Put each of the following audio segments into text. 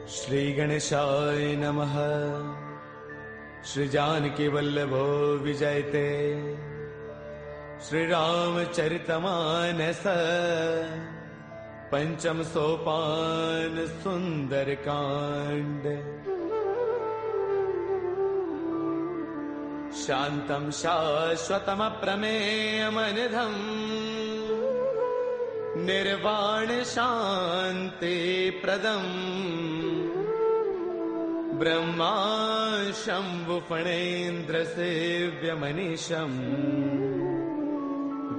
श्री गणेशाय नमः। श्री जानकी वल्लभो विजयते। श्री रामचरितमानस पंचम सोपान सुंदर कांड। शांतं शाश्वतमप्रमेयमनिधम् निर्वाण शांति प्रदम् ब्रह्मा शंभु फणेन्द्र सेव्यमनीशम्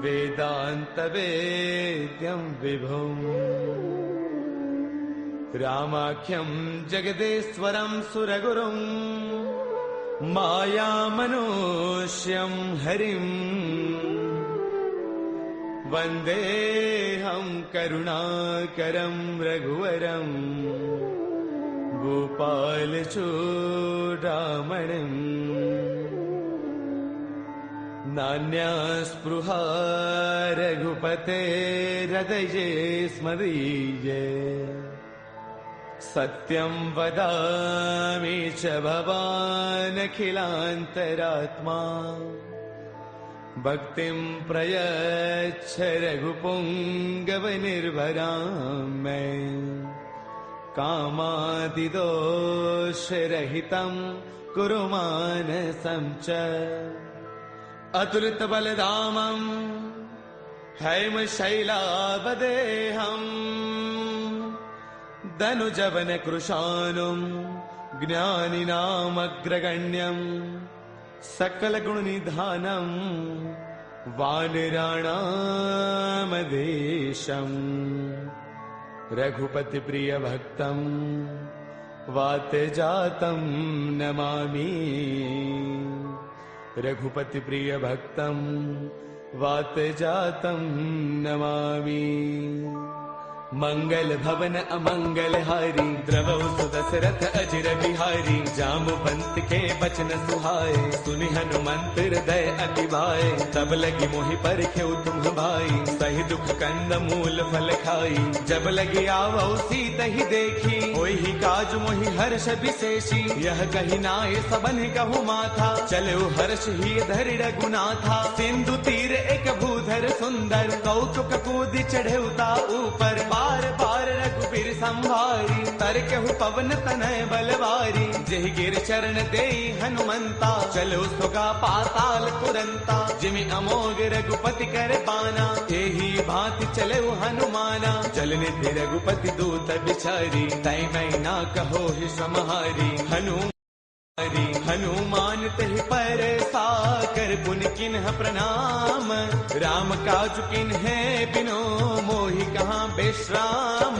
वेदांत वेद्यं विभुम् रामाख्यं जगदेश्वरं सुरगुरुं मायामनुष्यं हरिम् वन्देऽहं करुणाकरं रघुवरं गोपालचूडामणिम्। नान्यास्पृहा रघुपतेर्हृदये स्मदीये। सत्यं वदामि च भवानखिलान्तरात्मा। भक्तिं प्रयच्छ रघुपुङ्गवनिर्भरां मे। कामादिदोषरहितं कुरु मानसं च। अतुलितबलधामं हैमशैलावदेहम् धनुजवनकृशानुं ज्ञानिनामग्रगण्यं सकलगुणनिधानं वानराणामधीशम्। रघुपतिप्रियभक्तं वातजातं नमामि। रघुपतिप्रियभक्तं वातजातं नमामि। मंगल भवन अमंगल हारी द्रवौ सुदशरथ अजिर बिहारी। जामवंत के बचन सुहाए सुनि हनुमंत हृदय अति भाए। तब लगी मोहि परखेउ तुम भाई सही दुख कंद मूल फल खाई। जब लगी आवौ सीतहि देखी होहि काज मोहि हर्ष विशेषी। यह कही नाय सबन कहु माथा चलो हर्ष ही धरि रघुनाथा। सिंधु तीर एक भूधर सुंदर कौतुक कूदि चढ़ेउता ऊपर। बार बार रघुबीर संभारी तरकहु पवन तनय बलवारी। जेहि गिर चरण देई हनुमंता चलो सुगा पाताल तुरंता। जिमि अमोघ रघुपति कर बाना एही भांति चले हनुमाना। जलनिधि रघुपति दूत बिचारी तै मैं ना कहो ही समहारी। हनुमान तहि पर साकर पुन किन्ह प्रणाम। राम काज किन्हे बिनो मोहि कहाँ बेश्राम।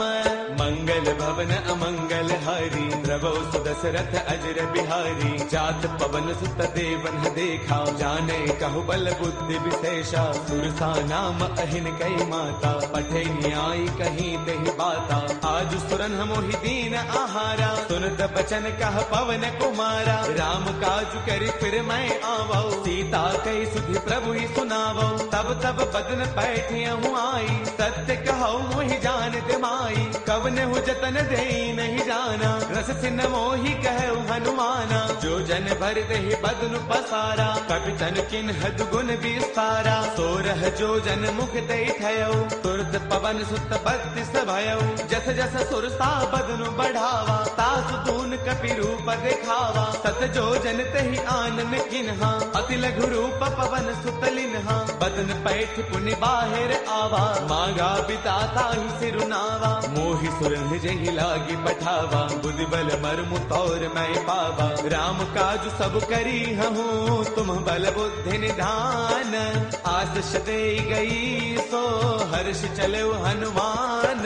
मंगल भवन अमंगल हारी द्रवौ सुदशरथ अजर बिहारी। जात पवन सुत देवन देखा जाने कहु बल बुद्धि विशेषा। सुरसा नाम अहिन कई माता पठे न्याय कहीं देहि बाता। आज सुरन मोहि दीन आहारा सुनत बचन कह पवन कुमारा। राम काज करि फिर मैं आवौ सीता कई सुधि प्रभु ही सुनावौ। तब तब बदन पैठियहु आई सत्य कहौ मोहि जानत माई। कवने हु जतन देई नहीं जाना रस सिन मोहि कहु हनुमाना। जो जन भर देहि बदन पसारा कपितन किन्ह दुगुन विस्तारा। सोरह जो जन मुख देई थयौ तुरत पवन सुत बत्तीस भयौ। जस जस सुरसा बदन बढ़ावा तासु तून कपि रूप दिखावा। सत जो जन तहि आनन किन्हा अति लघु रूप पवन सुत लिन्हा। बदन पैठ पुनि बाहिर आवा मागा बिताता ही सिरुनावा। मोहि सुरन जहि लागी पठावा बुद्धि बल मर्मु तौर मैं पावा। राम काज सब करी हूँ तुम बल बुद्धि निधान। आशीष दे गई सो हर्ष चलो हनुमान।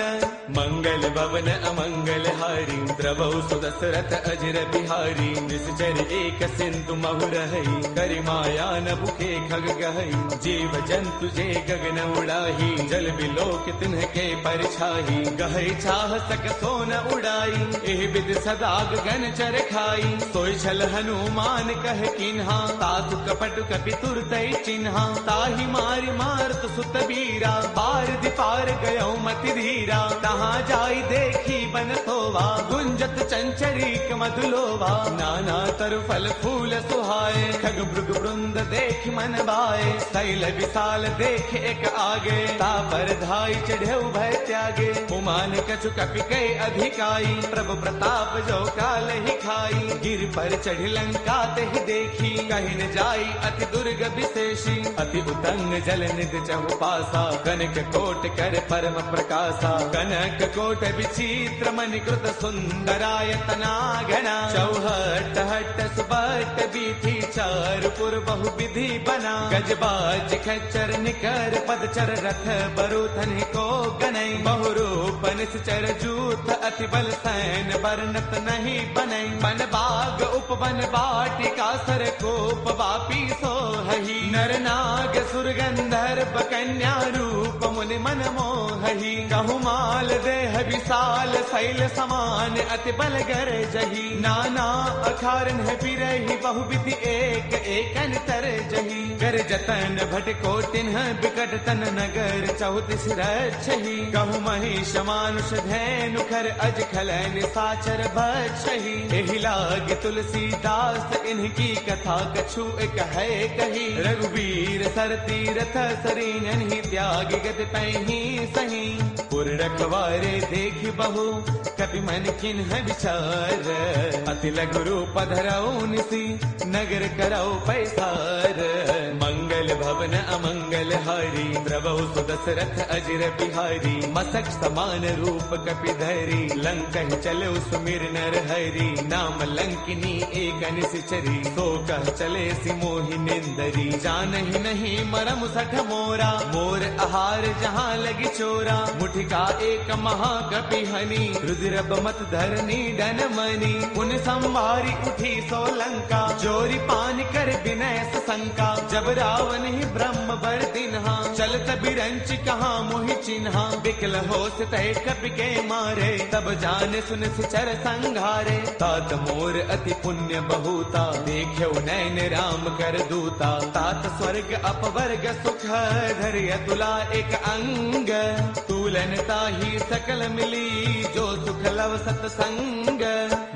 मंगल भवन अमंगल हारी द्रवौ सुदशरथ अजर बिहारी निश्चर एक सिंधु महु रही करि माया न भूखे खग गहई जीव जंतु जे गगन उड़ाही जल बिलोक तिन्ह के परछाही गहई चाह सक सोन उड़ाई एह विद सदा गगन चर खाई सोई छल हनुमान कह किन्हा तातु कपट कपि तुरतई चिन्हा ताहि मारि मारत सुत बीरा पार दिपार गयो मति धीरा तहाँ जाई देखी बन सोवा गुंजत चंचरीक मधुलोवा नाना तरु फल फूल सुहाए खग मृग वृंद देख मन भाए शैल विशाल देख एक आगे तापर धाई चढ़े भय त्यागे उमान कछु कपि कै अधिकाई प्रभु प्रताप जो काल ही खाई गिर पर चढ़ लंका ते देखी कहीं न जाई अति दुर्ग विशेषी अति उतंग जल निध चहु पासा कनक कोट कर परम प्रकाशा कनक कोट विचित्र मणिकृत सुंदरायतना घना चौहट हट सुबट बीथी चारुपुर बहु विधि बना गजबाज खच्चर निकर पदचर रथ बरुथन को गनई बहुरूप निश्चर जूथ अति बल सैन बरनत नहीं बनई बन बाग उपवन बाटिका सर कोप वापी सोहही नर नाग सुर गंधर्व कन्या रूप मुनि मन मोहही कहु माल देह विशाल शैल समान अति बल गर जही नाना अखारन है बिरही बहु विधि एक एकन तर जही कर जतन भटको तिन्ह बिकट तन नगर चौतीस रक्षही कहु महिष मानुष धैनु खर अज खलन साचर भक्षही एहि लाग तुलसीदास इनकी कथा कछु एक है कही रघुवीर सर तीरथ सरीन ही त्याग गत पैही सही पुर रखवारे देख बहु कपि मन किन्ह विचार अति लघु रूप धरऊ निसी नगर करऊ पैसार मंगल भवन अमंगल हारी द्रवहु सुदशरथ अजर बिहारी मसक समान रूप कपि धरी लंकन चले सुमिर नर हरि नाम लंकिनी एक निश्चरी सो कह चले सि मोहि निंदरी जानहि नहीं मरम सठ मोरा मोर आहार जहाँ लगी चोरा मुठिका एक महाकपि हनी रुद्र बमत धरनी डन मनी उन संवारी उठी सो लंका जोरी पान कर विनय शंका जब रावण ही ब्रह्म बर दिन्हा चलत बिरंच कहाँ मोहि चिन्हा बिकल हो तय कपि के मारे तब जान सुन सिचर संघारे तात मोर अति पुण्य बहुता देख्यो नैन राम कर दूता तात स्वर्ग अपवर्ग सुख धैर्य तुला एक अंग तूलन ताही सकल मिली जो सुख लव सतसंग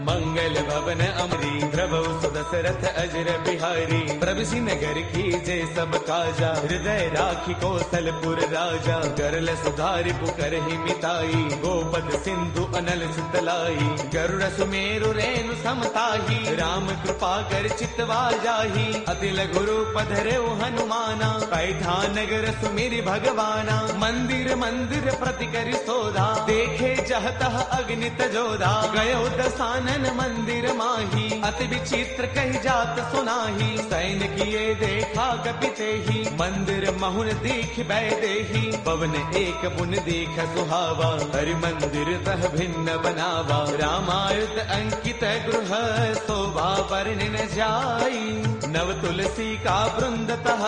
मंगल भवन अमरी द्रवौ सुदशरथ अजर बिहारी प्रभुषि नगर की जय सब काजा हृदय राखी कौशलपुर राजा करल सुधारि पुकर ही मिताई गोपद सिंधु अनल सुतलाई गरुड़ सुमेरु रेणु समताही राम कृपा कर चितवा जाही अति लघु रूप धरेउ हनुमाना पैठा नगर सुमिरि भगवाना मंदिर मंदिर प्रति करि सोधा देखे जहतः अग्नित जोधा गयो दसानन मंदिर माही अति विचित्र कही जात सुनाही सैन किए देखा कपिते ही मंदिर महुन दीख बैदेही पवन एक पुन देख सुहावा हरि मंदिर तह भिन्न बनावा रामायुध अंकित गृह शोभा वर्णि न जाई नव तुलसी का वृंद तह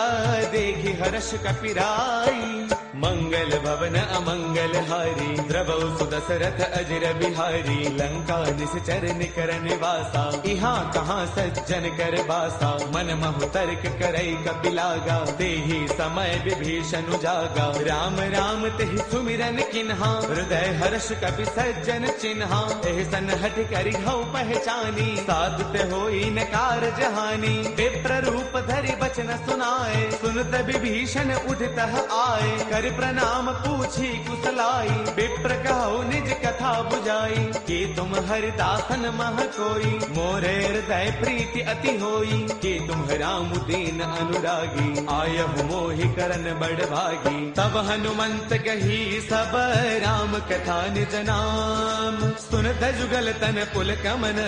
देखी हर्ष कपिराई मंगल भवन अमंगल हारी द्रवौ सुदशरथ अजर बिहारी लंका निश्चर निकर निवासा यहाँ कहाँ सज्जन कर बासा मन महु तर्क करई कपिलागा तेहि समय विभीषण जागा राम राम तेहि सुमिरन किन्हा हृदय हर्ष कपि सज्जन चिन्हा एहि सन हठ करि हऊ पहचानी साधुत होई न कारज हानि विप्र रूप धरि बचन सुनाए सुनत विभीषण उठतः आए कर प्रणाम पूछी कुशलाई विप्र कहो निज कथा बुझाई कि तुम हरिदासन मह कोई मोरे हृदय प्रीति अति होई कि तुम राम दीन अनुरागी आयहु मोहि करन बड़ भागी तब हनुमंत कही सब राम कथा निज नाम सुनत जुगल तन पुल कमन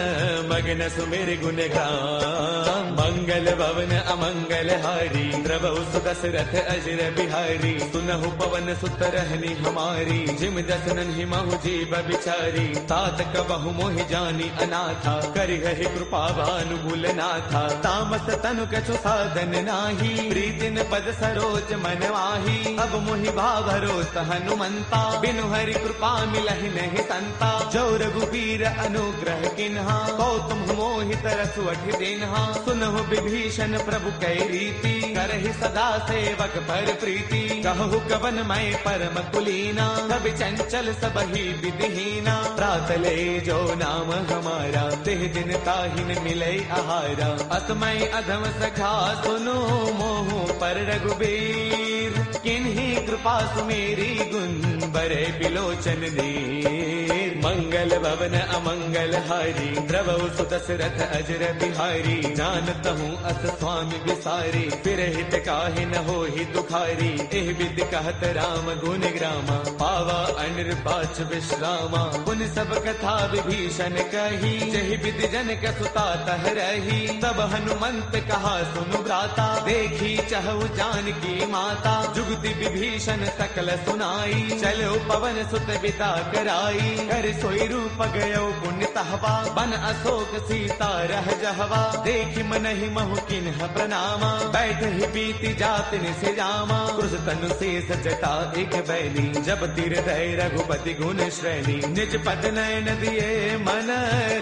मगन सुमिर गुण गाम मंगल भवन अमंगल हारी द्रवौ सुदशरथ अजर बिहारी सुनहु पवन सुत रहनी हमारी, जिम दसनन ही महु जीव बिचारी। तात कबहु मोहि जानी अनाथा, करि गहि कृपा भानुगुल नाथा। तामस तनु कछु साधन नाही, प्रीतिन पद सरोज मन वाही। अब मोहि भावरोत हनुमंता, बिनु हरि कृपा मिलहि नहीं संता। जो रघुबीर अनुग्रह किन्हा, कौतुम मोहि तरसु अठि दिन्हा। सुनहु विभीषण प्रभु कै रीति, करहि सदा सेवक पर प्रीति। कहु कवन मैं परम कुलीना, कवि चंचल सबहि विधिहीना। प्रातले जो नाम हमारा, तिह दिन ताहिन मिलै आहारा। असमय अधम सखा सुनो, मोहु पर रघुबीर। किन्ही कृपा सुमेरी, गुण बरे बिलोचन दीर। मंगल भवन अमंगल हारी, द्रवहु सुदशरथ अजर बिहारी। जानत हूँ अस स्वामी विसारी, फिर हित काहि न होहि दुखारी। एह विधि कहत राम गुण ग्रामा, पावा अनिर्बाच विश्रामा। पुन सब कथा विभीषण कही, जहि विधि जनक सुता तह रही। तब हनुमंत कहा सुनु भ्राता, देखी चहु जानकी माता। जुगति विभीषण सकल सुनाई, चलो पवन सुत बिता कराई। कर सोई रूप गयो पुण्य तहवा, बन अशोक सीता रह जहवा। देखि मनहि महु किन्ह प्रणामा, बैठ ही बीती जात निसे जामा। क्रुश तनु शेष जटा एक बैली, जब तिर दय रघुपति गुण श्रेणी। निज पद नयन दिए मन,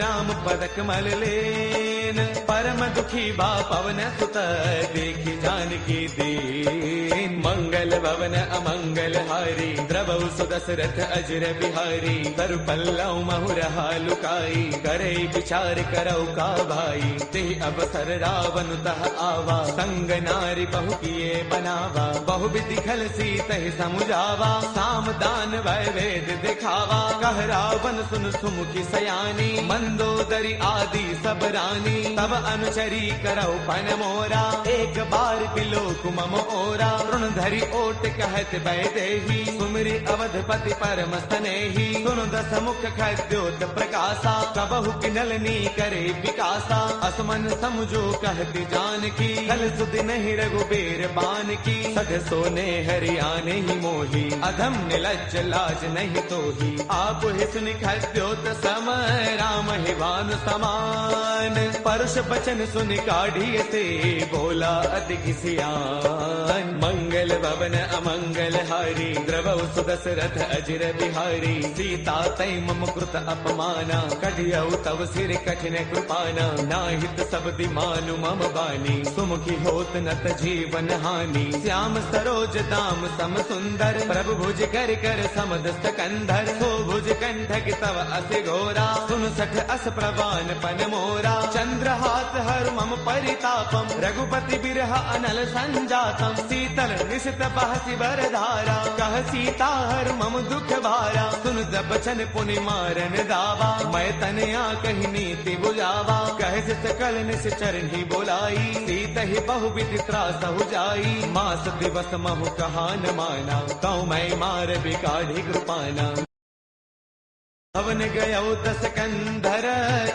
राम पद कमल लेन। परम दुखी बा पवन सुत, देखि जानकी दीन। मंगल भवन अमंगल हारी, द्रवहु सुदशरथ अजर बिहारी। तरु पल्लव महु रहा लुकाई, करे विचार करौ का भाई। ते अवसर रावण तह आवा, संग नारी बहु किए बनावा। बहु विधि खल सीतहि समुझावा, साम दान वै वेद दिखावा। कह रावण सुन सुमुखी सयानी, मंदोदरी आदि सब रानी। तब अनुचरी करौ पन मोरा, एक बार बिलोक मम ओरा। तृण धरि ओट कहत वैदेही, सुमिरि अवधपति परम स्नेही। सुनु दस मुख खद्योत प्रकाशा, कबहु किनलनी करे विकासा। असमन समझो कहती जानकी, कल सुधि नहीं रघुबीर बान की। सध सोने हरियाणे ही मोही, अधम निलज्ज लाज नहीं तोही। आप ही सुनि खद्योत सम, राम ही भानु समान। परुष बचन सुनि काढ़ी से, बोला अति सियान। मंगल भवन अमंगल हारी, द्रवहु सुदशरथ अजर बिहारी। सीता तै मम कृत अपमाना, कढ़ियौ तव सिर कठिन कृपाना। नाहित सब दिमानु मम बानी, सुमुखी होत नत जीवन हानि। श्याम सरोज दाम सम सुंदर, प्रभु भुज कर कर समद सकंधर। सो भुज कंठक तव अस घोरा, सुन सठ अस प्रवान पन मोरा। चंद्रहास हर मम परितापम, रघुपति बिरह अनल संजातम। शीतल निशित बहसि बर धारा, कह सीता हर मम दुख भारा। सुन बचन पुनि मारन दावा, मैं तनया कही नीति बुझावा। कह सकल निस चरणी बोलाई, सीत ही बहु विधि त्रासहु जाई। मास दिवस महु कहा न माना, कौ मैं मार बिकाढ़ी कृपाना। भवन गयो दस कंधर,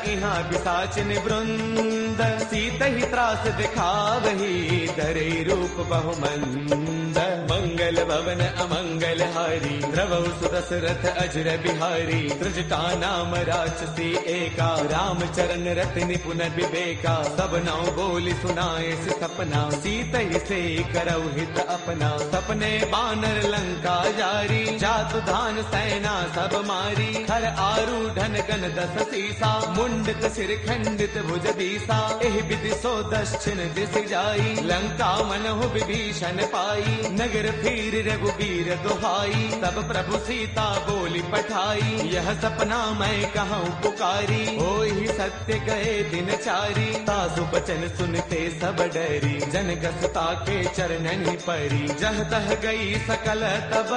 इहाँ पिशाचिन वृंद। सीत ही त्रास दिखावही, धरे रूप बहुमंद। मंगल भवन अमंगल हारी, द्रवहु सुदशरथ अजर बिहारी। त्रिजटा नाम राक्षसी एका, राम चरण रति निपुण विवेका। सब नाउ बोली सुनाए सपना, सीत ही से करौ हित अपना। सपने बानर लंका जारी, जातु धान सेना सब मारी। हर आरूढ़न गण दस सीसा, मुंडक सिर खंडित भुज दीसा। एह विधि सो दक्षिण दिस जाई, लंका मनहु विभीषण पाई। नगर फिर रघुबीर दुहाई, तब प्रभु सीता बोली पठाई। यह सपना मैं कहूँ पुकारी, होई सत्य गए दिन चारी। तासु बचन सुनते सब डरी, जनक सुता के चरणन ही परी। जह तह गई सकल तब,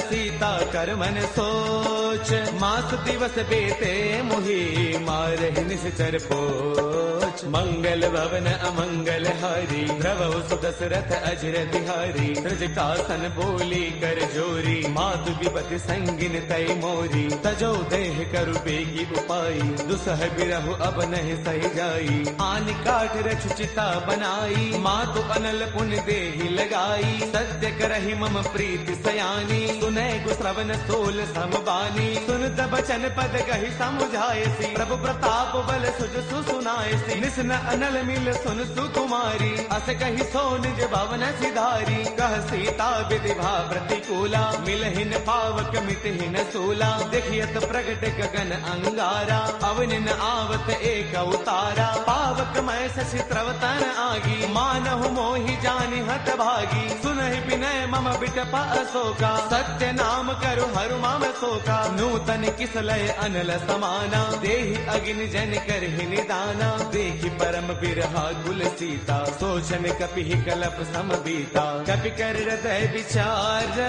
सीता कर मन सोच। मास दिवस दिवस बेते मोहि मारहि निश्चर पोच। मंगल भवन अमंगल हारी द्रवहु सुदशरथ अजर बिहारी। त्रिजटासन बोली कर जोरी मातु विपति संगिन तय मोरी। तजो देह करु बेगी उपाई दुसह बिरहु अब नहीं सही जाई। आन काठ रच चिता बनाई मातु अनल पुण्य देहि लगाई। सत्य करहि मम प्रीति सयानी सुनै गुश्रवण सोल समबानी। सुनत बचन पद कहि समुझायसी प्रभु प्रताप बल सुज सुनायसी। निस्न अनल मिल सुन सुकुमारी अस कहि सो निज भवन सिधारी। कह सीता विधि भा प्रतिकूला मिलहिन पावक मिटहिन सूला। देखियत प्रगट गगन अंगारा अवनिन आवत एक अवतारा। पावक मैं शशि त्रवतन आगी मानहु मोहि जानि हत भागी। सुनहि विनय मम बिटप अशोका सत्य नाम करु हरु मम शोका। नूतन किसलय अनल समाना देहि अग्नि जन करहि निदाना। देखि परम बिरहा कुल सीता सोचन कपि कलप समबीता। कपि कर हृदय विचार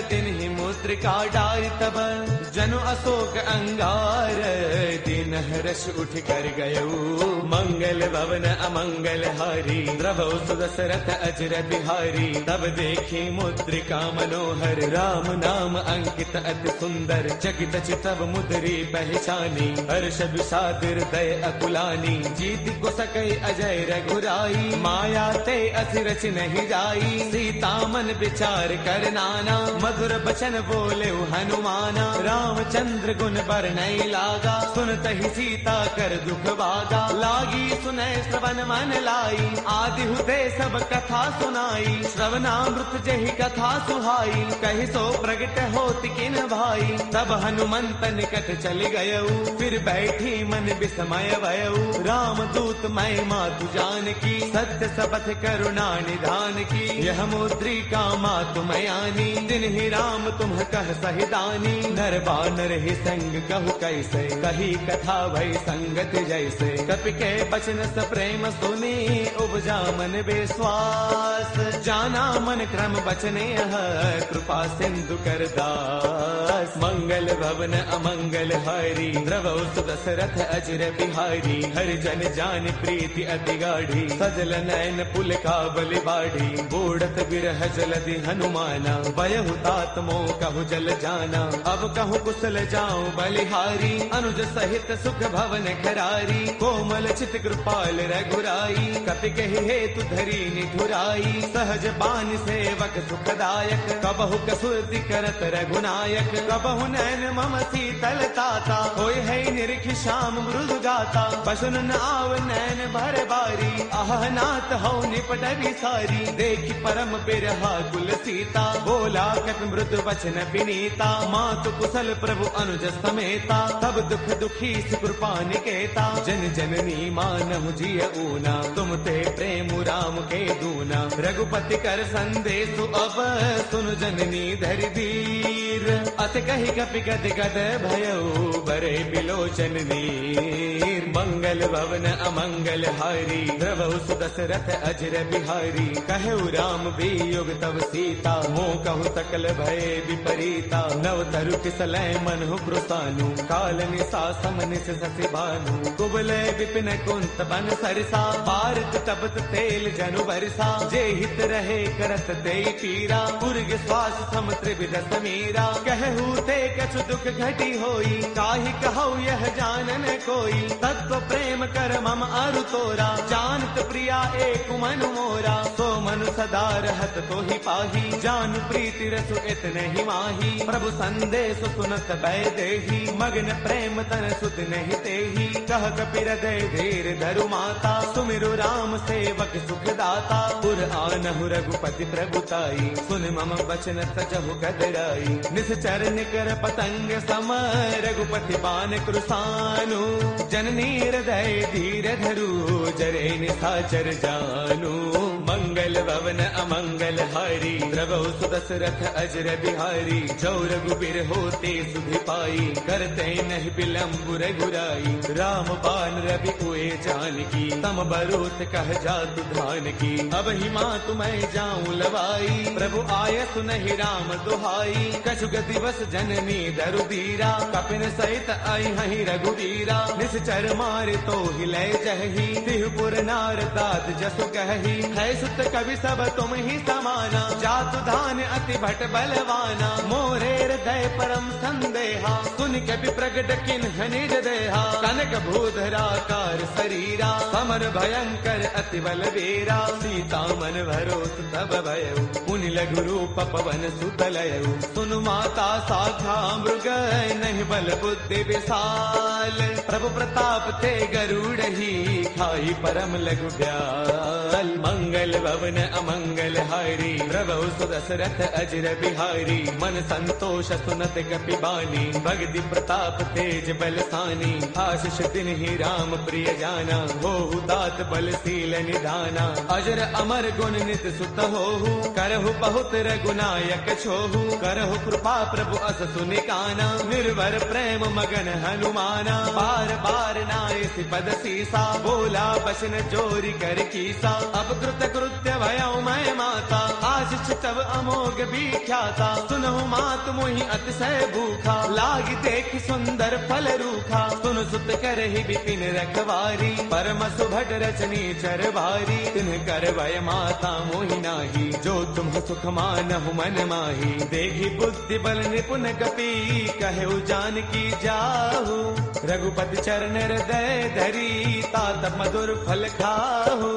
तिन्हि मुद्रिका डारि तब। जनु अशोक अंगार दिन हर्ष उठ कर गयऊ। मंगल भवन अमंगल हारी द्रवहु सुदशरथ अजर बिहारी। तब देखी मुद्रिका मनोहर राम नाम अंकित अति सुंदर। चकित चितव मुद्री पहचानी हर्ष विषाद हृदय अकुलानी। जीत को सकई अजय रघुराई माया ते अति रच नहीं जाई। सीता मन विचार कर नाना मधुर बचन बोले हनुमाना। रामचंद्र गुण बरनई लागा सुनत ही सीता कर दुख भागा। लागी सुनय श्रवण मन लाई आदि हुते सब कथा सुनाई। श्रवणामृत जहि कथा सुहाई कहि सो प्रगट होत किन भाई। तब हनुमंत निकट चल गयऊ फिर बैठी मन विस्मय भयऊ। राम दूत मैं मातु जान की सत्य शपथ करुणा निधान की। यह मुद्रिका मातु मयानी दिन ही राम तुम कह सहिदानी। नर बानर ही संग कहु कैसे कही कथा भई संगत जैसे। कपि के बचन स प्रेम सुनी उपजा मन विश्वास। जाना मन क्रम बचने कृपा सिंधु कर दास। मंगल भवन अमंगल हारी द्रवहु सुदशरथ अजर बिहारी। हरि जन जान प्रीति अति गाढ़ी सजल नयन पुल का बलि बाढ़ी। बूढ़त बिरह जलधि हनुमाना बयहु तात मोह कहु जल जाना। अब कहु कुशल जाऊं बलिहारी अनुज सहित सुख भवन खरारी। कोमल चित कृपाल रघुराई कपि कहि हेतु धरी निठुराई। सहज बान सेवक सुखदायक कबहु कसुरति करत रघुनायक। कबहु नैन मम शीतल ताता होय है निरखि श्याम मृदु गाता। पशुन आव नैन भर बारी आह नाथ हौ निपट सारी। देखि परम बिरहा कुल सीता बोला कपि मृदु वचन विनीता। मातु कुशल प्रभु अनुज समेता तब दुख दुखी कृपा निकेता। जन जननी मानहु जिय ऊना तुम ते प्रेम राम के दूना। रघुपति कर संदेश अब सुन जननी धरि धीर। अत कहि कपि गद गद भयऊ बरे बिलोचन नीर। मंगल भवन अमंगल हारी द्रवहु सुदशरथ अजर बिहारी। कहु राम वियोग तब सीता मोह कहु सकल भय विपरीता। नव तरु किसलय मनहु कृतानु काल निशा समनिस शशि भानु। कुबलय विपिन कुंत बन सरसा भारत तपत तेल जनु बरसा। जे हित रहे करत ते पीरा उर्ग श्वास सम त्रिविध समीरा। कहु ते कछु दुख घटी होई काहि कहु यह जानन कोई। तत्व प्रेम कर मम अरु तोरा जानत प्रिया एक मनु मोरा। सो मनु सदा रहत तो ही पाही जानु प्रीति रसु इतने ही माही। प्रभु संदेश सुनत भय देही मग्न प्रेम तन सुध नहीं तेही। कह कपि हृदय धीर धरु माता सुमिरु राम सेवक सुख दाता। पुर आनहु रघुपति प्रभुताई सुन मम वचन तजहु कदराई। निश्चर निकर पतंग सम रघुपति बान कृसानु। जननी हृदय धीर धरु जरे निशाचर जानु। मंगल भवन अमंगल हारी, द्रवौ सुदशरथ अजर बिहारी। जो रघुबीर होते सुधि पाई, करते नहीं विलंब रघुराई। राम बाण रवि उए जानकी, तम बरोत कह जातु धान की। अब ही मातु मैं जाऊं लवाई, प्रभु आय सुनहि राम दुहाई। कछु गति बस जननी दरु दीरा, कपिन सहित आई हहि रघुवीरा। निश्चर मारे तो हिले जही, तिहुपुर नार दात जसु कही। है सुत कवि सब तुम ही समाना, जातु धान अति भट बलवाना। मोरे हृदय परम संदेहा, सुन कपि प्रगट किन्ह निज देहा। कनक भूधराकार शरीरा, समर भयंकर अति बलवीरा। सीता मन भरोस तब भयउ, पुनि लघु रूप पवन सुत लयउ। सुनु माता शाखा मृग, नहीं बल बुद्धि विशाल। प्रभु प्रताप ते गरुड़ही, खाई परम लघु ब्याल। मंगल भवन अमंगल हारी, प्रभु सुदशरथ अजर बिहारी। मन संतोष सुनत कपि बानी, भगति प्रताप तेज बलसानी। आशीष तिन्हि राम प्रिय जाना, होहु दात बलशील निधाना। अजर अमर गुण नित सुत होहु, करहु बहुत रघुनायक छोहु। करहु कृपा प्रभु अस सुनिकाना, निर्भर प्रेम मगन हनुमाना। बार बार नाय पद सीसा, बोला बसन जोरी कर कीसा। अब कृत कृत्य भयउ मैं माता, आशीष तब अमोघ विख्याता। सुनहु मात मोहि अतिशय भूखा, लागी देख सुंदर फल रूखा। सुन सुत करहि विपिन रखवारी, परम सुभट रचनी चर भारी। तिन्ह कर भय माता मोहि नाही, जो तुम सुख मानहु मन माही। देखी बुद्धि बल निपुण कपि, कहु जानकी जाहु। रघुपति चरण हृदय धरी, तात मधुर फल खाहु।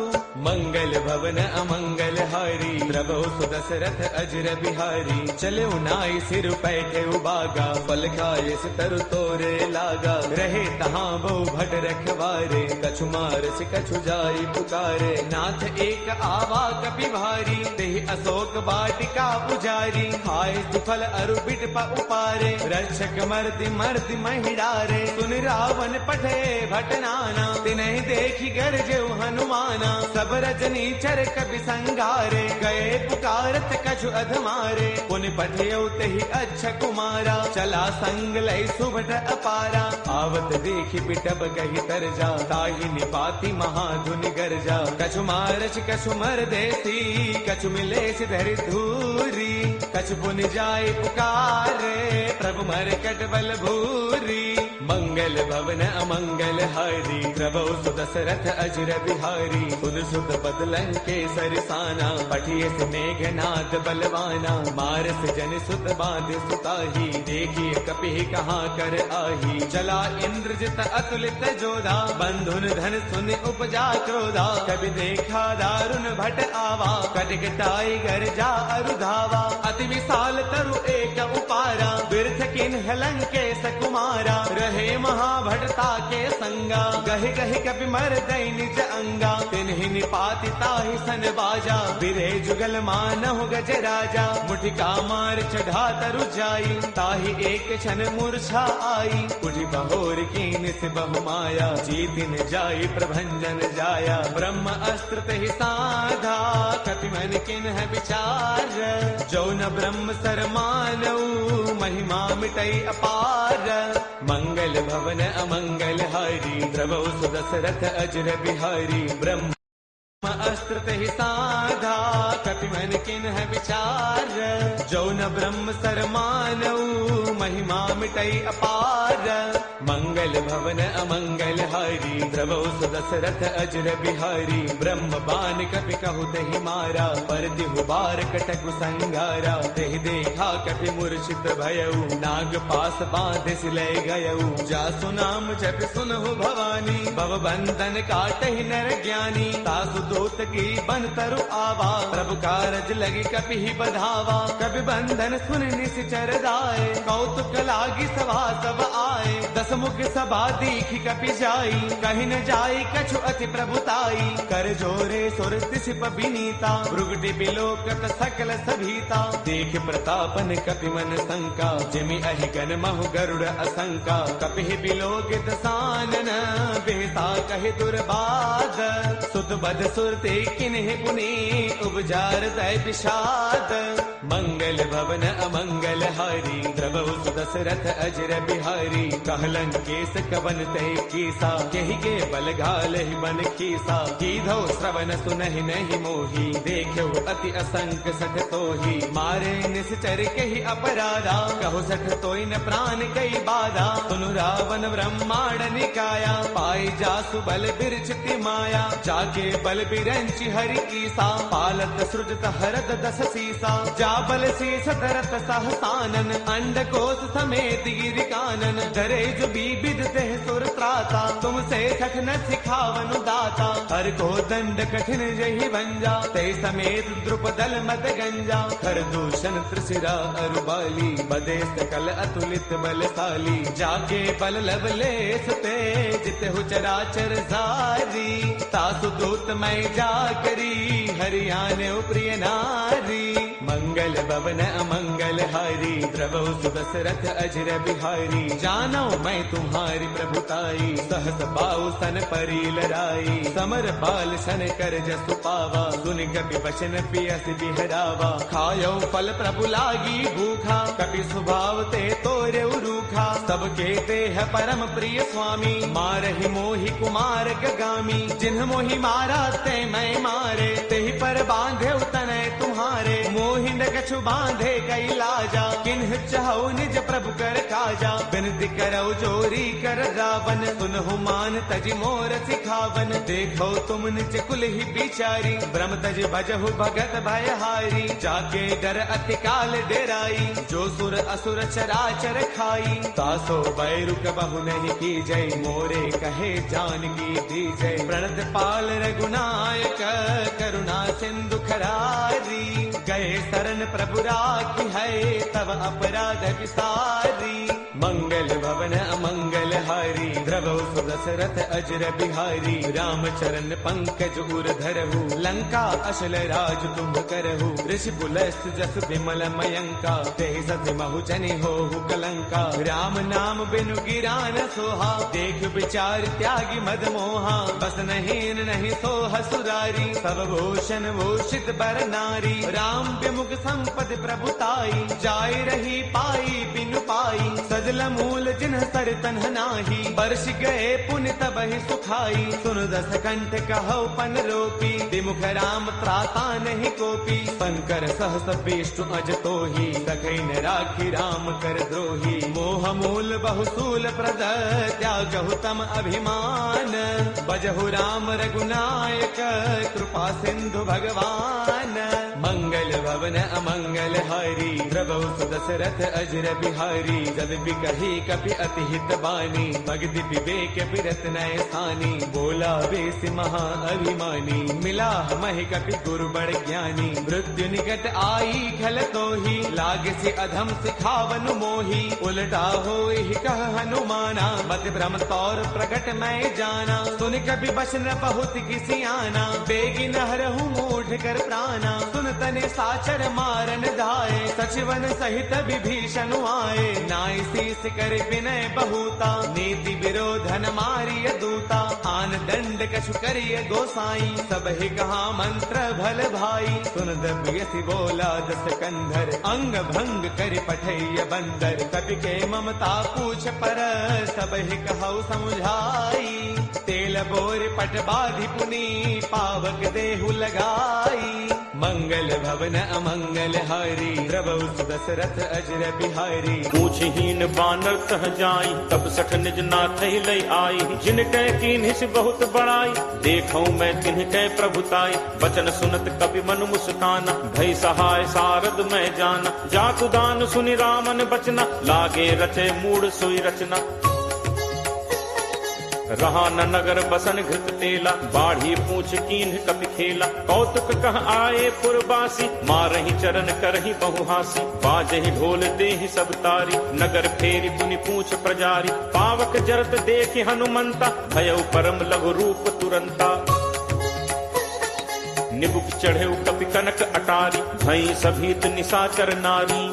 मंगल भवन अमंगल हारी, द्रवौ सुदशरथ अजर बिहारी। चले नाई सिर पैठे उबागा, फल खाए तरु तोरे लागा। रहे तहाँ बहु भट रखवारे, कछु मारस कछु जाई पुकारे। नाथ एक आवा कपि भारी, तेहि अशोक वाटिका पुजारी। खाए सुफल अरु बिट उपारे, रक्षक मर्दि मर्दि महिडारे। सुन रावण पठे भट नाना, तिन्हि देखी गरजेउ हनुमाना। सब रजनी चर कपि संगारे, गए पुकारत कछु अधमारे। पुनि पठेउ तेहि अच्छा कुमारा, चला संग लय सुभट अपारा। आवत देखि बिटप कहि तरजा, ताहि निपाति महाधुनि गरजा। कछु मारच कछु मर देसी, कछु मिलेस धरि धूरी। कछु पुनि जाय पुकारे, प्रभु मरकट बल भूरी। मंगल भवन अमंगल हारी, द्रवौ सुदशरथ अजर बिहारी। सुन सुत पद लंकेसर साना, पठिए से मेघनाद बलवाना। मारस जन सुत बांध सुताही, देखिए कपि कहाँ कर आही। चला इंद्रजित अतुलित जोधा, बंधुन धन सुन उपजा क्रोधा। कभी देखा दारुण भट आवा, कटकटाई गरजा अरुधावा। अति विशाल तरु एक उपारा, बिरथ किन्ह लंकेश कुमारा। रहे महाभटता के संगा, गहि गहि कपि मर दई निज अंगा। तिन्हि निपाति ताहि सन बाजा, बिरे जुगल मानहु गज राजा। मुठिका मार चढ़ा तरु जाई, ताहि एक क्षण मूर्छा आई। उठि बहोर कीन से बहु माया, जीतिन जाई प्रभंजन जाया। ब्रह्म अस्त्र तेहि साधा, कपि मन किन्ह विचार। जो न ब्रह्म सर मानऊ, महिमा मिटई अपार। मंगल भवन अमंगल हारी, द्रवौ सुदशरथ अजर बिहारी। ब्रह्म अस्त्र तेहि साधा, कपि मन किन्ह विचार। जो न ब्रह्म सर मानऊ, महिमा मिटई अपार। मंगल भवन अमंगल हारी, द्रवौ सुदशरथ अजर बिहारी। ब्रह्म बान कपि कहु तेहि मारा, पर तिहु बार कटकु संगारा। तेहि देखा कपि मूर्छित भयउ, नाग पास बांधे सिलय गयउ। जासु नाम जपि सुनहु भवानी, भव बंधन काटहि नर ज्ञानी। तासु दूत की बन तरु आवा, प्रभु कारज लगी कपि ही बधावा। कपि बंधन सुन निश्चर दाए, कौतुक लागी सभा सब आए। दस मुख सभा दीखी कपि जाई, कहीं न जाई कछु अति प्रभुताई। कर जोरे सुर तिसिप बिनीता, भृगुटि बिलोकत सकल सभीता। देख प्रतापन कपि मन शंका, जिमि अहि गन महु गरुड़ असंका। कपि बिलोकित सानन, बिह सा कहे दुर्बाद, सुत बद सुरते किन्हे पुनि उपजार तय विषाद। मंगल भवन अमंगल हारी, द्रवहु सुदशरथ अजर बिहारी। कहलन केस कवन तय कीसा, केहि के बल घाल ही बन कीसा। कीधौ श्रवण सुनहि नहीं मोही, देखो अति असंक सठ तोही। मारे निश्चर केहि अपराधा, कहो सठ तोय न प्राण कई बाधा। सुनु रावण ब्रह्मांड निकाया, पाई जासु बल बिरचिति माया। जाके बल बिरंचि हरि कीसा, पालत सृजत हरत दस सीसा। जा बल शीस धरत सहसानन, अंड कोश समेत गिर कानन। डरे जो विविध देह सुर त्राता, तुमसे सठ न सिखावनु दाता। हर को दंड कठिन जहि भंजा, ते समेत द्रुपदल मद गंजा। खर दूषण त्रिशिरा अरुबाली, बदे सकल अतुलित बलशाली। जाके बल लवलेश ते, जित हु चराचर सारी। तासु दूत मैं जा करी, हरियाणे प्रिय नारी। मंगल भवन अमंगल हारी, द्रवहु सुदशरथ अजर बिहारी। जानो मैं तुम्हारी प्रभुताई, सहस पाऊ सन परी लड़ाई। समर बाल सन कर जसु पावा, सुन कपि वचन पियस बिहरावा। खायो फल प्रभु लागी भूखा, कपि स्वभाव ते तोरे रूखा। सबके देह परम प्रिय स्वामी, मारहि मोहि कुमार गगामी। जिन्ह मोहि मारा ते मैं मारे, तेहि पर बांधे तनय तुम्हारे। मोहि न कछु बांधे कई लाजा, किन्ह चाहु निज प्रभु कर काजा। बिनती करौ जोरी कर रावण, सुनहु मान तज मोर सिखावन। देखो तुम निज कुल ही बिचारी, ब्रह्म तज भजहु भगत भयहारी। जाके डर अति काल डेराई, जो सुर असुर चराचर खाई। तासो बैरु कबहु नहीं की जय, मोरे कहे जानकी दी जय। प्रणत पाल रघुनायक, करुणा सिंधु खरारी। गए शरण प्रभु राखी है, तब अपराध विसारी। मंगल भवन अमंगल हारी, द्रवहु सुदशरथ अजर बिहारी। राम चरण पंकज उर धरहु, लंका अशल राज तुम करहु। ऋषि पुलस्त जस विमल मयंका, तेहि सति महु जनि होहु कलंका। राम नाम बिनु गिरा न सोहा, देख विचार त्यागी मद मोहा। बस नहीं नहीं सोह सुरारी, सब भूषण भूषित बर नारी। राम विमुख संपद प्रभुताई, जाय रही पाई बिनु पाई। सजल मूल जिन्ह सर तन्ह नाही, बरस गए पुण्य तबहि सुखाई। सुन दस कंठ कहौ पन रोपी, विमुख राम त्राता नहीं कोपी। शंकर सहस विष्णु अज तोही, सखै न राखी राम कर द्रोही। मोह मूल बहुसूल प्रद, त्यागहु तम अभिमान। बजहु राम रघुनायक, कृपा सिंधु भगवान। मंगल भवन अमंगल हारी, द्रवहु सुदशरथ अजर बिहारी। जद बिकहि कपि अति हित बानी, भगति विवेक बिरत नय सानी। बोला बेस महा अभिमानी, मिला महि कपि गुरु बड़ ज्ञानी। मृत्यु निकट आई खल तोही, लागे से अधम सिखावनु मोही। उलटा होई कह हनुमाना, मत भ्रम तौर प्रगट मैं जाना। सुन कपि बचन बहुत किसी आना, बेगी नहरहु मूढ़ कर प्राणा। सुन तने साचर मारन धाये, सचिवन सहित विभीषण आए। नाई शीस कर विनय बहुता, नीति विरोधन मारिय दूता। आन दंड कछु करिय गोसाई, सब ही कहा मंत्र भल भाई। सुन दबियसि बोला दस कंधर, अंग भंग कर पठैय बंदर। कपि के ममता पूछ पर, सब ही कहु समुझाई। तेल बोर पट बाधि पुनी, पावक देहु लगाई। मंगल भवन अमंगल हारी, द्रवहु सुदशरथ अजर बिहारी। पूछहीन बानर तह जाई, तब सठ निज नाथ लय आई। जिन कै कीन्हिस बहुत बड़ाई, देखौ मैं तिन्ह कै प्रभुताई। बचन सुनत कपि मनु मुस्काना, भय सहाय सारद मैं जाना। जातु दान सुनि रामन बचना, लागे रचे मूढ़ सोई रचना। रहा न नगर बसन घृत तेला, बाढ़ी पूछ कीन्ह कपि खेला। कौतुक कह आए पुरबासी, मारहि चरण करहि बहुहासी। बाजहि ढोल देहि सब तारी, नगर फेरी पुनि पूछ प्रजारी। पावक जरत देखि हनुमंता, भयउ परम लघु रूप तुरंता। निबुक चढ़े कपि कनक अटारी, भई सभीत निशाचर नारी।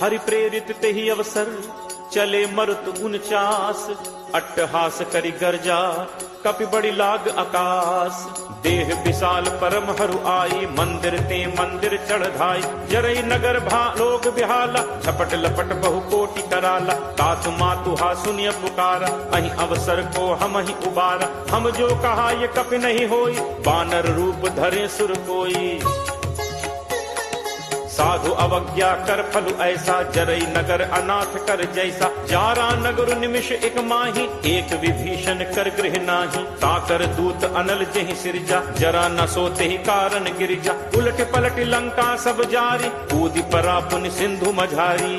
हरि प्रेरित तेहि अवसर, चले मरुत 49 अट्टहास करी गर्जा कपि बड़ी लाग आकाश। देह विशाल परम हरु आई, मंदिर ते मंदिर चढ़ाई। जरई नगर लोग बिहाला, झपट लपट बहु कोटि कराला। तात मातु हा सुनिय पुकारा, अहि अवसर को हम ही उबारा। हम जो कहा ये कपि नहीं होई, बानर रूप धरे सुर कोई। साधु अवज्ञा कर फलु ऐसा, जरई नगर अनाथ कर जैसा। जारा नगर निमिष एक माही, एक विभीषण कर गृह नाही। ताकर दूत अनल जहि सिरजा, जरा न सोते ही कारण गिरिजा। उलट पलट लंका सब जारी, कूदि परा पुन सिंधु मझारी।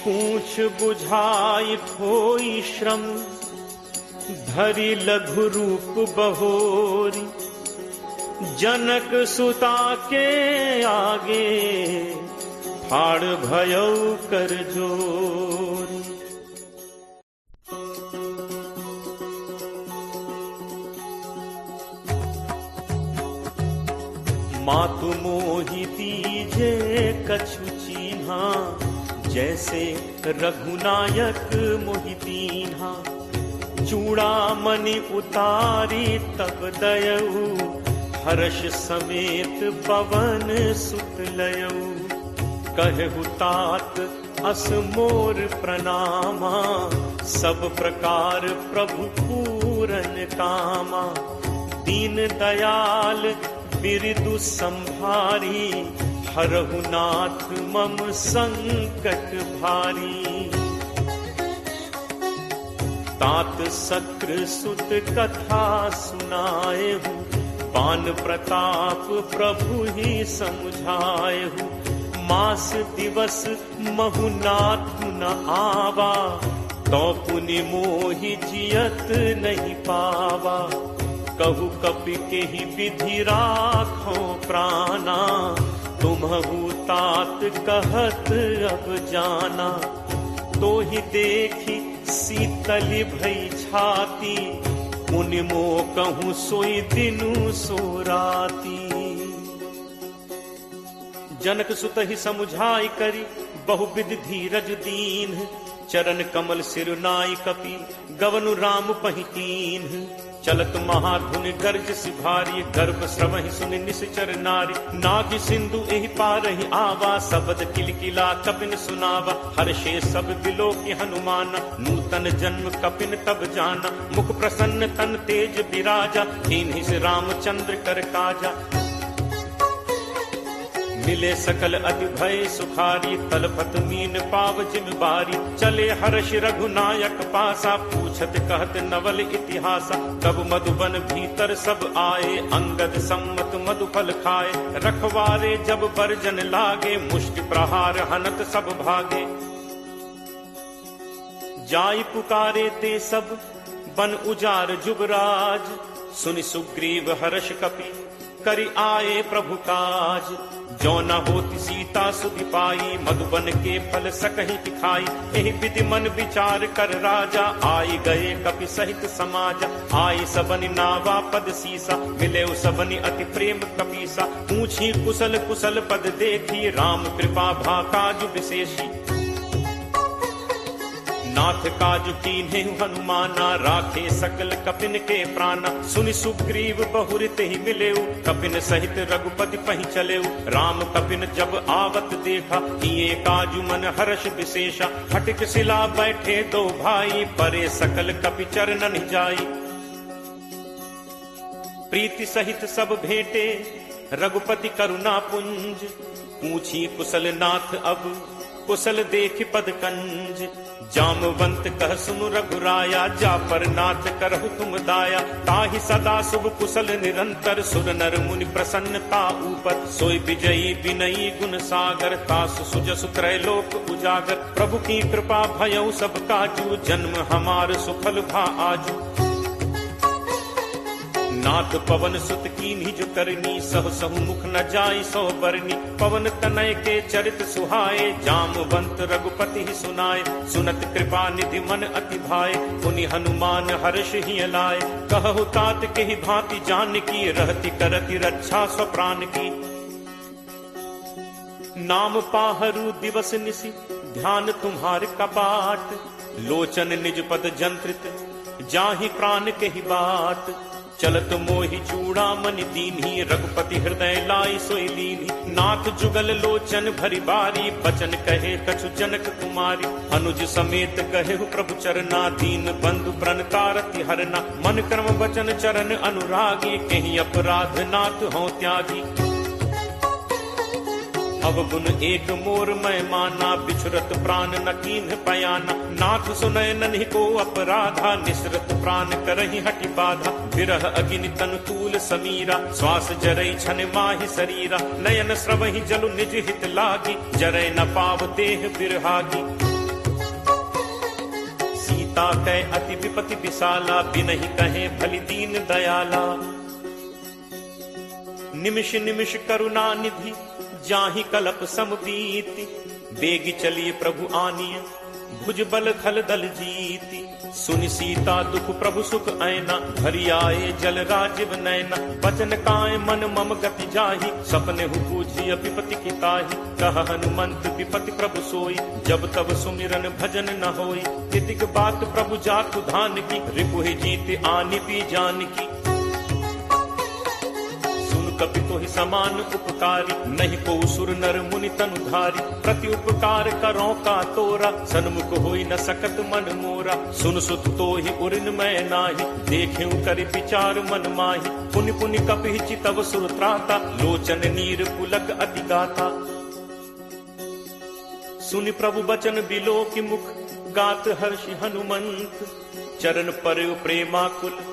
पूछ बुझाई होई श्रम, धरि लघु रूप बहोरी। जनक सुता के आगे, फाड़ भयौ कर जोरी। मातु मोहि दीजे कछु चीन्हा, जैसे रघुनायक मोहि दीन्हा। चूड़ामणि उतारी तब दयऊ, हर्ष समेत पवन सुत लयऊ। कहु तात अस मोर प्रणामा, सब प्रकार प्रभु पूरन कामा। दीन दयाल बिरदु संभारी, हरहु नाथ मम संकट भारी। तात सक्र सुत कथा सुनाएहु, पान प्रताप प्रभु ही समझाएहु। मास दिवस महु नाथु न आवा, तो पुनि मोहि जियत नहीं पावा। कहु कपि के ही विधि राखो प्राणा, तुम्हु तात कहत अब जाना। तो ही देखी शीतल भई छाती, मुनि मो कहूँ सोई दिनु सो राती। जनक सुत ही समुझाई करी, बहुविध धीरज दीन। चरण कमल सिरुनाई कपि, गवनु राम पहितीन। चलत महाधुनि गर्ज सिभारी, गर्भ श्रवहि सुनि निश्चर नारी। नाग सिंधु एहि पारहि आवा, सबद किलकिला कपिन सुनावा। हर्षे सब दिलो की हनुमाना, नूतन जन्म कपिन तब जाना। मुख प्रसन्न तन तेज विराजा, दीन्हि से रामचंद्र कर काजा। मिले सकल अति भय सुखारी, तलपत मीन पाव जिम बारी। चले हर्ष रघुनायक पासा, पूछत कहत नवल इतिहासा। तब मधुबन भीतर सब आए, अंगद सम्मत मधुफल खाए। रखवारे जब बरजन लागे, मुष्टि प्रहार हनत सब भागे। जाई पुकारे ते सब, बन उजार जुबराज। सुनि सुग्रीव हर्ष कपि, करि आए प्रभु काज। जो न होती सीता सुधि पाई, मधुबन के फल सकहि खाई। एहि विधि मन विचार कर राजा, आई गए कपि सहित समाजा। आई सबनि नावा पद सीसा, मिले सबनि अति प्रेम कपीसा। पूछी कुशल कुशल पद देखी, राम कृपा भा काज विशेषी। नाथ काज कीन्हे हनुमाना, राखे सकल कपिन के प्राणा। सुनि सुग्रीव बहुरित ही मिलेऊ, कपिन सहित रघुपति पहि चलेऊ। राम कपिन जब आवत देखा, किए काजु मन हर्ष विशेषा। हटिक शिला बैठे दो भाई, परे सकल कपि चरणन जाई। प्रीति सहित सब भेंटे, रघुपति करुणा पुंज। पूछी कुशल नाथ अब, कुशल देख पद कंज। जामवंत कह सुनु रघुराया, जा पर नाथ करहु तुम दाया। ताहि सदा शुभ कुशल निरंतर, सुर नर मुनि प्रसन्नता ऊपर। सोई विजयी विनयी गुण सागर, तासु सुजसु त्रैलोक उजागर। प्रभु की कृपा भयउ सब काजू, जन्म हमार सुफल भा आजू। नाथ पवन सुत कीन्ही जो करनी, सहु सहु मुख न जाई सो बरनी। पवन तनय के चरित सुहाए, जामवंत रघुपति ही सुनाए। सुनत कृपा निधि मन अति भाए, पुनि हनुमान हर्ष ही लाए। कहु तात के ही भांति जान की, रहती करती रक्षा स्वप्राण की। नाम पाहरू दिवस निसी, ध्यान तुम्हार कपाट। लोचन निज पद जंत्रित जाहि प्राण कही बात, चलत मोहि चूड़ामणि दीन्ही रघुपति हृदय लाई सोई लीन्ही। नाथ जुगल लोचन भरी बारी बचन कहे कछु जनक कुमारी, अनुज समेत कहे प्रभु चरना दीन बंधु प्रण तारति हरना। मन कर्म वचन चरण अनुरागी कहीं अपराध नाथ हों त्यागी। अवगुण एक मोर मैं माना बिछुरत प्राण न कीन्ह पयाना। नाथ सुनय नन्हि को अपराधा निसरत प्राण करहि हटि बाधा। विरह अग्नि तनु तूल समीरा श्वास जरई छन माहि शरीरा। नयन स्रवहि जलु निज हित लागी जरय न पाव देह बिरहागी। सीता कै अति विपति विशाला बिनहि कहे भली दीन दयाला। निमिष निमिष करुणा निधि जाहि कलप समबीति। बेगी चलिए प्रभु आनिय भुज बल खल दल जीति। सुनि सीता दुख प्रभु सुख ऐना भरी आए जल राजीव नैना। बचन काय मन मम गति जाहि सपने हु पूछी विपति की ताहि। कह हनुमंत विपति प्रभु सोई जब तब सुमिरन भजन न होई। तितिक बात प्रभु जातु धान की रिपुहि जीत आनि पी जान की। कपि तोहि समान उपकारी नहीं को सुर नर मुनि तनुधारी। प्रति उपकार करो का तोरा सन्मुख होई न सकत मन मोरा। सुन सुत तोहि उरिन मैं नाही देखें करि विचार मन माही। पुनि पुनि कपि चितव सुर त्राता लोचन नीर पुलक अति गाथा। सुनि प्रभु बचन बिलो की मुख गात हर्षि हनुमंत। चरण पर प्रेमाकुल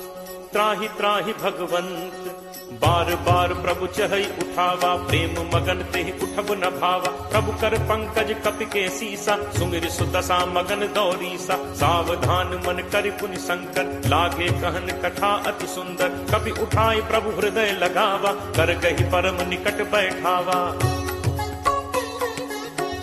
त्राहि त्राहि भगवंत। बार बार प्रभु चहई उठावा प्रेम मगन तेहि उठब न भावा। प्रभु कर पंकज कपि के सीसा सुमिर सुदशा मगन दौरीसा। सावधान मन करि पुनि शंकर लागे कहन कथा अति सुंदर। कपि उठाई प्रभु हृदय लगावा कर गही परम निकट बैठावा।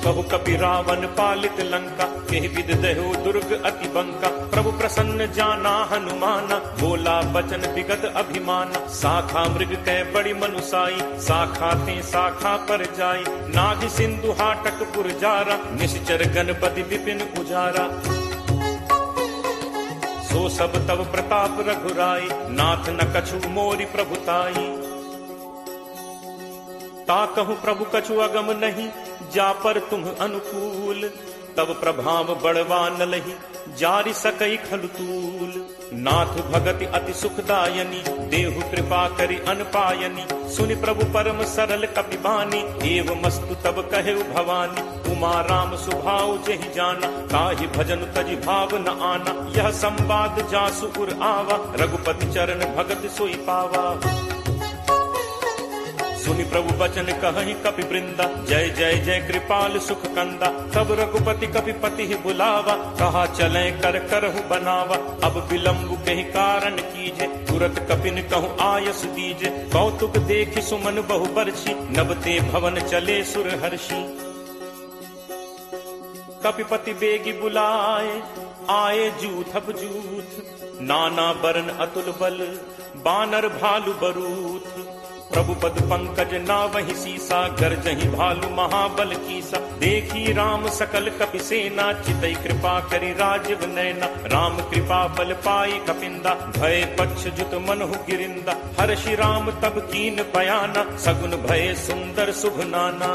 कहु कपि रावण पालित लंका केहि विद दहु दुर्ग अति बंका। प्रभु प्रसन्न जाना हनुमाना बोला बचन विगत अभिमाना। शाखा मृग कै बड़ी मनुसाई शाखा थे शाखा पर जाई। नाग सिंधु हाटक पुरजारा निश्चर गणपति विपिन उजारा। सो सब तब प्रताप रघुराई नाथ न कछु मोरि प्रभुताई। ता कहूँ प्रभु कछु अगम नहीं जा पर तुम अनुकूल। तब प्रभाव बड़वा न लही जारि सकई खलतूल। नाथ भगति अति सुखदायनी देहु कृपा करि अनपायनी। सुनि प्रभु परम सरल कपि बानी एव मस्तु तब कहे भवानी। उमा राम सुभाव जहि जाना ताहि भजन तजि भाव न आना। यह संवाद जासु उर आवा रघुपति चरण भगत सोई पावा। सुनि प्रभु बचन कहि कपि वृंदा जय जय जय कृपाल सुख कंदा। तब रघुपति कपि पति बुलावा कहा चले कर करहु बनावा। अब विलंब कहि कारण कीजे तुरत कपिन कहूँ आयस दीजे। कौतुक देखि सुमन बहु बरछी नबते भवन चले सुर हर्षि। कपिपति बेगी बुलाए आए जूथब जूथ। नाना बरन अतुल बल बानर भालु बरूथ। प्रभु पद पंकज नावहि सीसा गरजहि भालु महाबल कीसा। देखी राम सकल कपि सेना चितई कृपा करि राजीव नैना। राम कृपा बल पाई कपिंदा भय पक्ष जुत मनहु गिरिंदा। हर्षि राम तब कीन बयाना सगुन भय सुंदर शुभ नाना।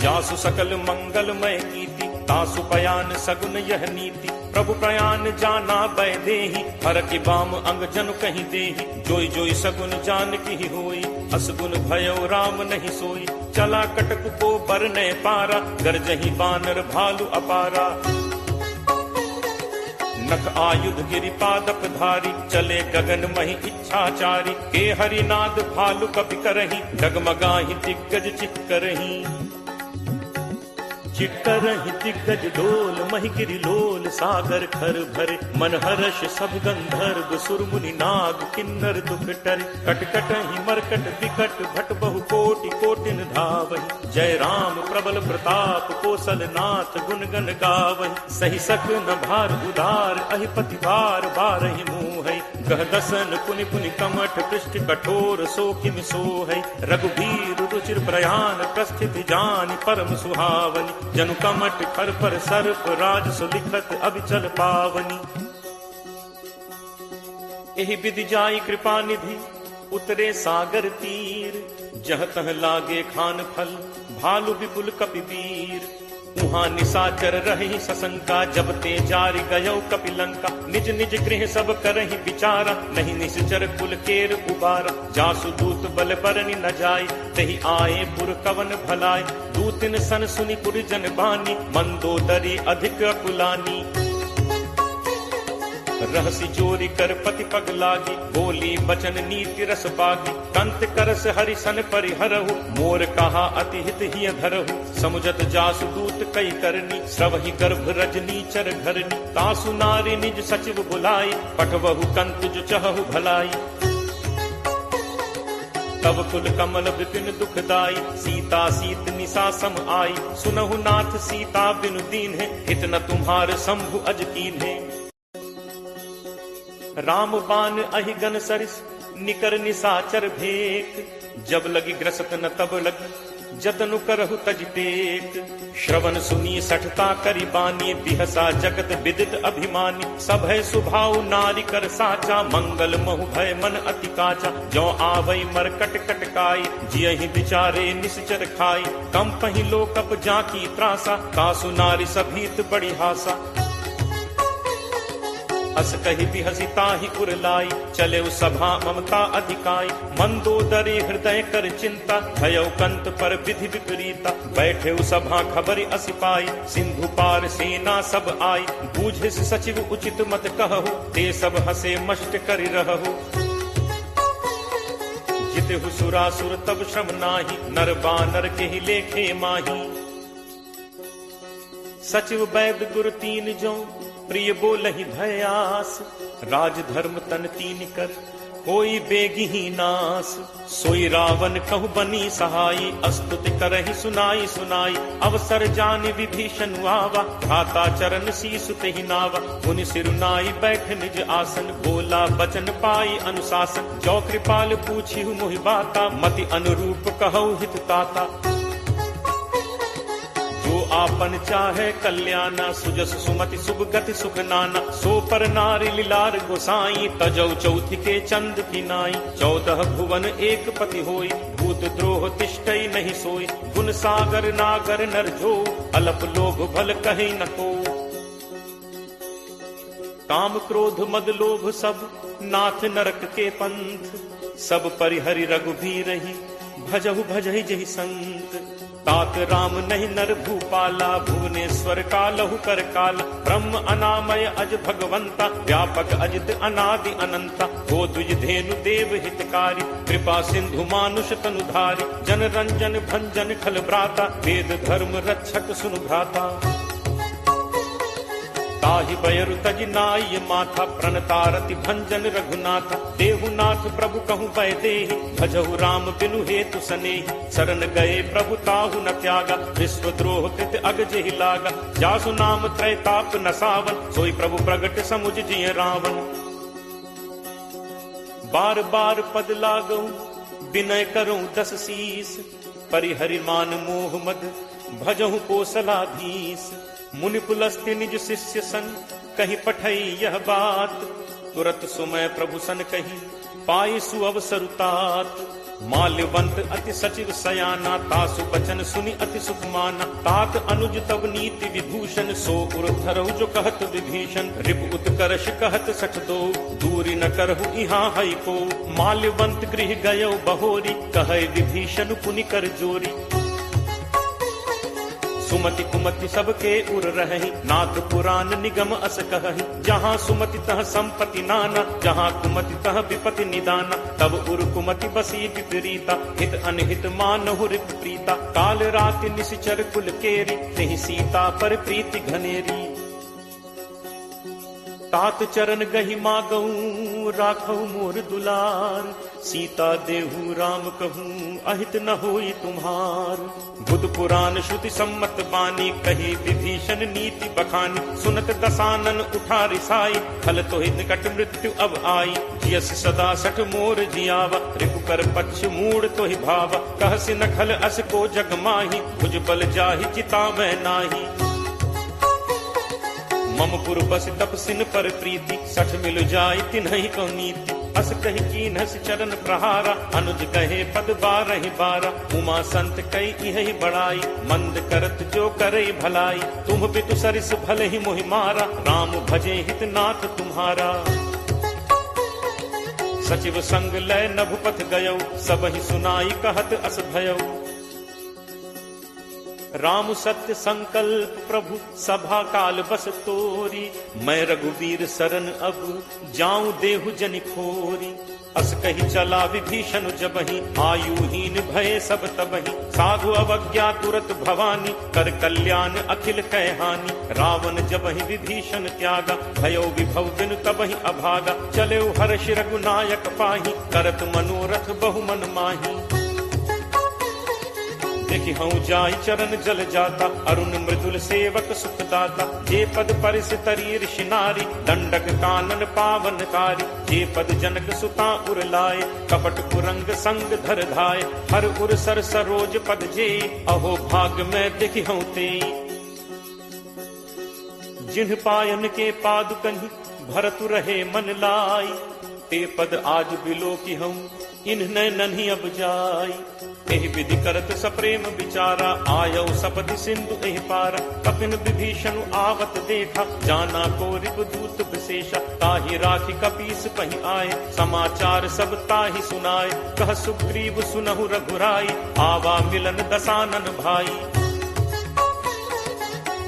जासु सकल मंगलमय कीर्ति तासु पयान सगुन यह नीति। प्रभु प्रयान जाना बै देहि हर की बाम अंग जनु कहीं देहि। जोई जोई सगुन जान की होई असगुन भयो राम नहीं सोई। चला कटक को बरने पारा गरजहि बानर भालु अपारा। नख आयुध गिरिपादप धारी चले गगन मही इच्छाचारी। के हरिनाद भालु कपि करहि डगमगाहि दिग्गज चिक्करहि। चिट्करहि दिग्गज डोल महि गिरि लोल सागर खर भरे। मन हर्ष सब गंधर्व सुरमुनि नाग किन्नर दुख टरे। कटकटहि मरकट विकट भट बहु कोटि कोटिन धावहि। जय राम प्रबल प्रताप कौशल नाथ गुण गण गावहि। सही सक न भार उदार अहिपति बार बारहि मुँहै। कह दसन पुनि पुनि कमठ पृष्ठ कठोर सो किम सो है। रघुबीर रुचिर प्रयाण प्रस्थित जानि परम सुहावनी। जनु कमठ खर पर सर्प राज सुलिखत अभिचल पावनी। एहि विधि जाई कृपा निधि उतरे सागर तीर। जह तह लागे खान फल भालु विपुल कपिवीर। उहाँ निशाचर रही सशंका जब ते जारि गयो कपिलंका। निज निज गृह सब करहि विचारा नहीं निश्चर कुल केर उबारा। जासु दूत बल बरनि न जाय तहि आए पुर कवन भलाय। दूतिन सन सुनि पुर जन बानी मंदोदरी अधिक अकुलानी। रहसी चोरी कर पति पग लागी बोली बचन नीति रस पागी। कंत करस हरिसन परिहरहु मोर कहा अति हित ही धरहु। समुझत जासु दूत कई करनी श्रवहि गर्भ रजनी चर घरनी। तासु नारी निज सचिव बुलाई पठवहु कंत जो चहु भलाई। तब कुल कमल विपिन दुखदाई सीता सीत निशा सम आई। सुनहु नाथ सीता बिनु दीन है हित न तुम्हार शंभु अज कीन है। राम बान अहि गन सरिस निकर निशाचर भेक। जब लगी ग्रसत न तब लगी जतनु करहु तज टेक। श्रवण सुनी सठता करी बानी बिहसा जगत विदित अभिमानी। सब है सुभाव नारी कर साचा मंगल महु भय मन अति काचा। जो आवई मर कट कटकाई जियहि विचारे निश्चर खाई। कम पहि लोकप जाकी त्रासा कासु नारी सभीत बड़ी हासा। अस कही बिहसी ताहि उरलाई चले सभा ममता अधिकाई। मंदोदरी हृदय कर चिंता भयो कंत पर विधि विपरीता। बैठे सभा खबर असिपाई सिंधु पार सेना सब आई। बूझे सचिव उचित मत कहु ते सब हसे मष्ट करि रहु। जितहु सुरासुर तब श्रम नाही नर बानर के ही लेखे माही। सचिव वैद गुरु तीन जो प्रिय बोलहि भयास। राज धर्म तन तीन कर कोई बेगी ही नास। सोई रावण कहु बनी सहाई अस्तुति करहि सुनाई सुनाई। अवसर जानि विभीषण आवा भ्राता चरण शीसु तेहि नावा। मुनि सिरुनाई बैठ निज आसन बोला बचन पाई अनुशासन। जो कृपाल पूछिहु मोहि बाता मति अनुरूप कहु हित ताता। जो आपन चाहे कल्याणा सुजस सुमति शुभ गति सुख नाना। सो पर नारी लीलार गोसाई तजौ चौथि के चंद की नाई। 14 भुवन एक पति होई भूत द्रोह तिष्ठई नहीं सोई। गुण सागर नागर नर जो अलप लोभ भल कहीं न को। काम क्रोध मद लोभ सब नाथ नरक के पंथ। सब परिहरि रघुबीर ही भजहु भजहि जहि संत। तात राम नहीं नर भूपाला भुवनेश्वर कालहु कर काला। ब्रह्म अनामय अज भगवंता व्यापक अजित अनादि अनंता। गो द्विज धेनु देव हितकारी कृपा सिंधु मानुष तनुधारी। जन रंजन भंजन खल भ्राता वेद धर्म रक्षक सुनु भ्राता। ताहि बयरु तज नाय माथा प्रणतारति भंजन रघुनाथा। देहुनाथ प्रभु कहु बै देहि भजहु राम बिनु हेतु सनेहि। शरण गए प्रभु ताहु न त्यागा विश्व द्रोह कृत अग जेहि लागा। जासु नाम त्रैताप न सावन सोई प्रभु प्रगट समुझ जिय रावण। बार बार पद लागऊ विनय करऊं 10 शीस। परिहरि मान मोह मद भजहु कोसलाधीश। मुनि पुलस्त्य निज शिष्य सन कहीं पठई यह बात। तुरत सुमय प्रभु सन कही पाई सुअवसरु तात। माल्यवंत अति सचिव सयाना तासु बचन सुनि अति सुख माना। तात अनुज तब नीति विभूषण सो उर धरहु जो कहत विभीषण। रिपु उत्कर्ष कहत सठ दो दूरी न करहु इहाँ हई को। माल्यवंत गृह गयो बहोरी कहे विभीषण पुनि कर जोरी। सुमति कुमति सबके उर रही नाथ पुराण निगम अस कहहि। जहाँ सुमति तह संपत्ति नाना जहाँ कुमति तह विपति निदाना। तब उर कुमति बसी विपरीता हित अनहित मानहु रिप प्रीता। काल राति निश्चर कुल केरी तेहि सीता पर प्रीति घनेरी। तात चरण गहि मागऊ राखऊ मोर दुलार। सीता देहु राम कहूँ अहित न होई तुम्हार। बुध पुराण श्रुति सम्मत बानी कही विभीषण नीति बखानी। सुनत दसानन उठा रिसाई फल तो ही निकट मृत्यु अब आई। जियस सदा सठ मोर जियावा रिपु कर पक्ष मूड तो ही भावा। कहसि न खल अस को जग माही भुज बल जाहि चितावै नाही। मम पुर बस तपसिन पर प्रीति सठ मिल जाय तिन्हि को नीति। अस कही कीन्हस चरण प्रहारा अनुज कहे पद बारहि बारा। उमा संत कई यही बड़ाई मंद करत जो करे भलाई। तुम पितु सरिस भले ही मोहि मारा राम भजे हित नाथ तुम्हारा। सचिव संग लय नभुपथ गयो सबहि सुनाई कहत अस भयो। राम सत्य संकल्प प्रभु सभा काल बस तोरी। मैं रघुवीर शरण अब जाऊं देहु जनि खोरी। अस कही चला विभीषण जबहि आयुहीन भय सब तबहि। साधु अवज्ञा तुरत भवानी कर कल्याण अखिल कै हानि। रावण जबहि विभीषण त्यागा भयो विभव बिनु तबहि अभागा। चले हर्ष रघुनायक पाही करत मनोरथ बहु मन माही। देखि हूँ जाय चरण जल जाता अरुण मृदुल सेवक सुखदाता। जे पद परिस तरी ऋषि नारी दंडक कानन पावनकारी। जे पद जनक सुता उर लाए कपट कुरंग संग धर धाय। हर उर सर सरोज पद जे अहो भाग में देखि हूँ ते। जिन्ह पायन के पादुकहि भरतु रहे मन लाई। ते पद आज बिलो की हूँ इन्ह नन्ही अब जाई। एहि विधि करत सप्रेम विचारा आयो सपदि सिंधु एहि पारा। कपिन विभीषण आवत देखा जाना को रिपुदूत विशेषा। ताहि राखी कपीस पहि आए समाचार सब ताहि सुनाए। कह सुग्रीव सुनहु रघुराई आवा मिलन दसानन भाई।